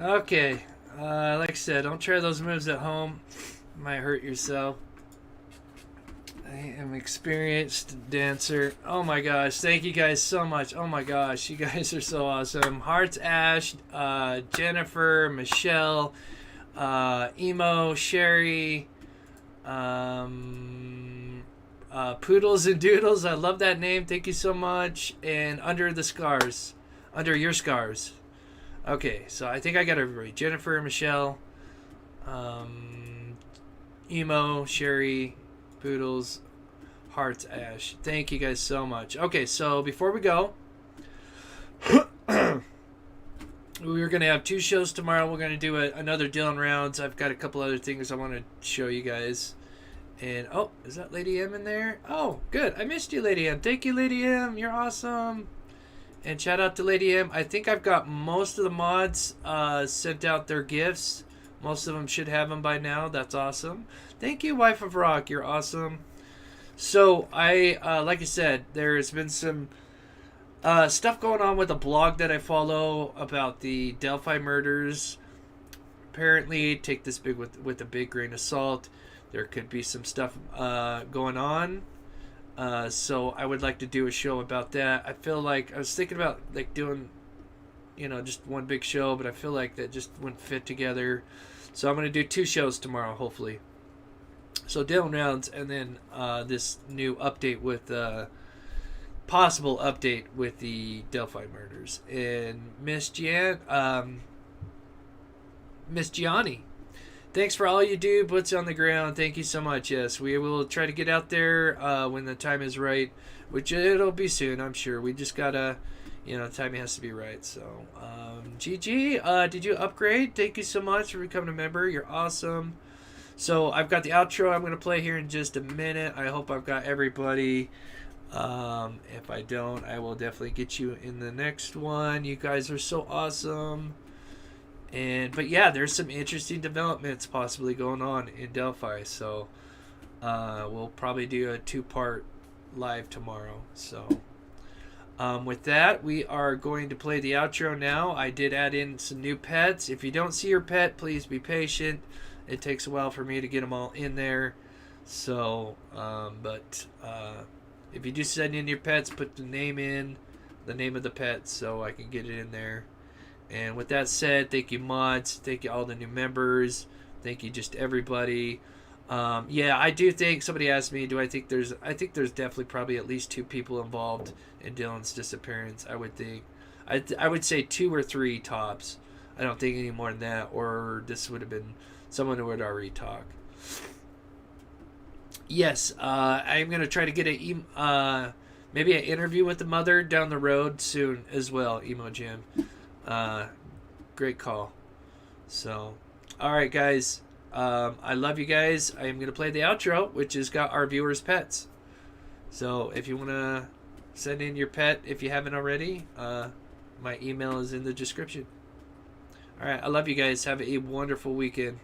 Okay. Like I said, don't try those moves at home. Might hurt yourself. I am experienced dancer. Oh my gosh, thank you guys so much. Oh my gosh, you guys are so awesome. Hearts Ash, Jennifer, Michelle, Emo, Sherry, Poodles and Doodles. I love that name. Thank you so much. And Under the Scars. Under Your Scars. Okay, so I think I got everybody. Jennifer, Michelle, Emo, Sherry, Poodles, Hearts, Ash. Thank you guys so much. Okay, so before we go, we're going to have 2 shows tomorrow. We're going to do another Dylan Rounds. I've got a couple other things I want to show you guys. And, oh, is that Lady M in there? Oh, good. I missed you, Lady M. Thank you, Lady M. You're awesome. And shout out to Lady M. I think I've got most of the mods sent out their gifts. Most of them should have them by now. That's awesome. Thank you, Wife of Rock. You're awesome. So, like I said, there's been some stuff going on with a blog that I follow about the Delphi murders. Apparently, take this with a big grain of salt. There could be some stuff going on. So I would like to do a show about that. I feel like I was thinking about like doing, just one big show, but I feel like that just wouldn't fit together. So I'm going to do 2 shows tomorrow, hopefully. So Dylan Rounds, and then this new update with possible update with the Delphi murders. And Miss Gianni, thanks for all you do. Boots on the ground. Thank you so much. Yes, we will try to get out there when the time is right, which it'll be soon, I'm sure. We just gotta, timing has to be right. So, GG, did you upgrade? Thank you so much for becoming a member. You're awesome. So I've got the outro I'm going to play here in just a minute. I hope I've got everybody. If I don't, I will definitely get you in the next one. You guys are so awesome. But yeah, there's some interesting developments possibly going on in Delphi. So we'll probably do a 2-part live tomorrow. So with that, we are going to play the outro now. I did add in some new pets. If you don't see your pet, please be patient. It takes a while for me to get them all in there. So, if you do send in your pets, put the name of the pet, so I can get it in there. And with that said, thank you mods, thank you all the new members, thank you just everybody. Yeah, I do think, somebody asked me, I think there's definitely probably at least 2 people involved in Dylan's disappearance, I would think. I would say 2 or 3 tops. I don't think any more than that, or this would have been someone who would already talk. Yes, I'm going to try to get maybe an interview with the mother down the road soon as well, Emo Jim. Great call. So, alright guys, I love you guys. I am going to play the outro, which has got our viewers' pets. So, if you want to send in your pet, if you haven't already, my email is in the description. Alright, I love you guys. Have a wonderful weekend.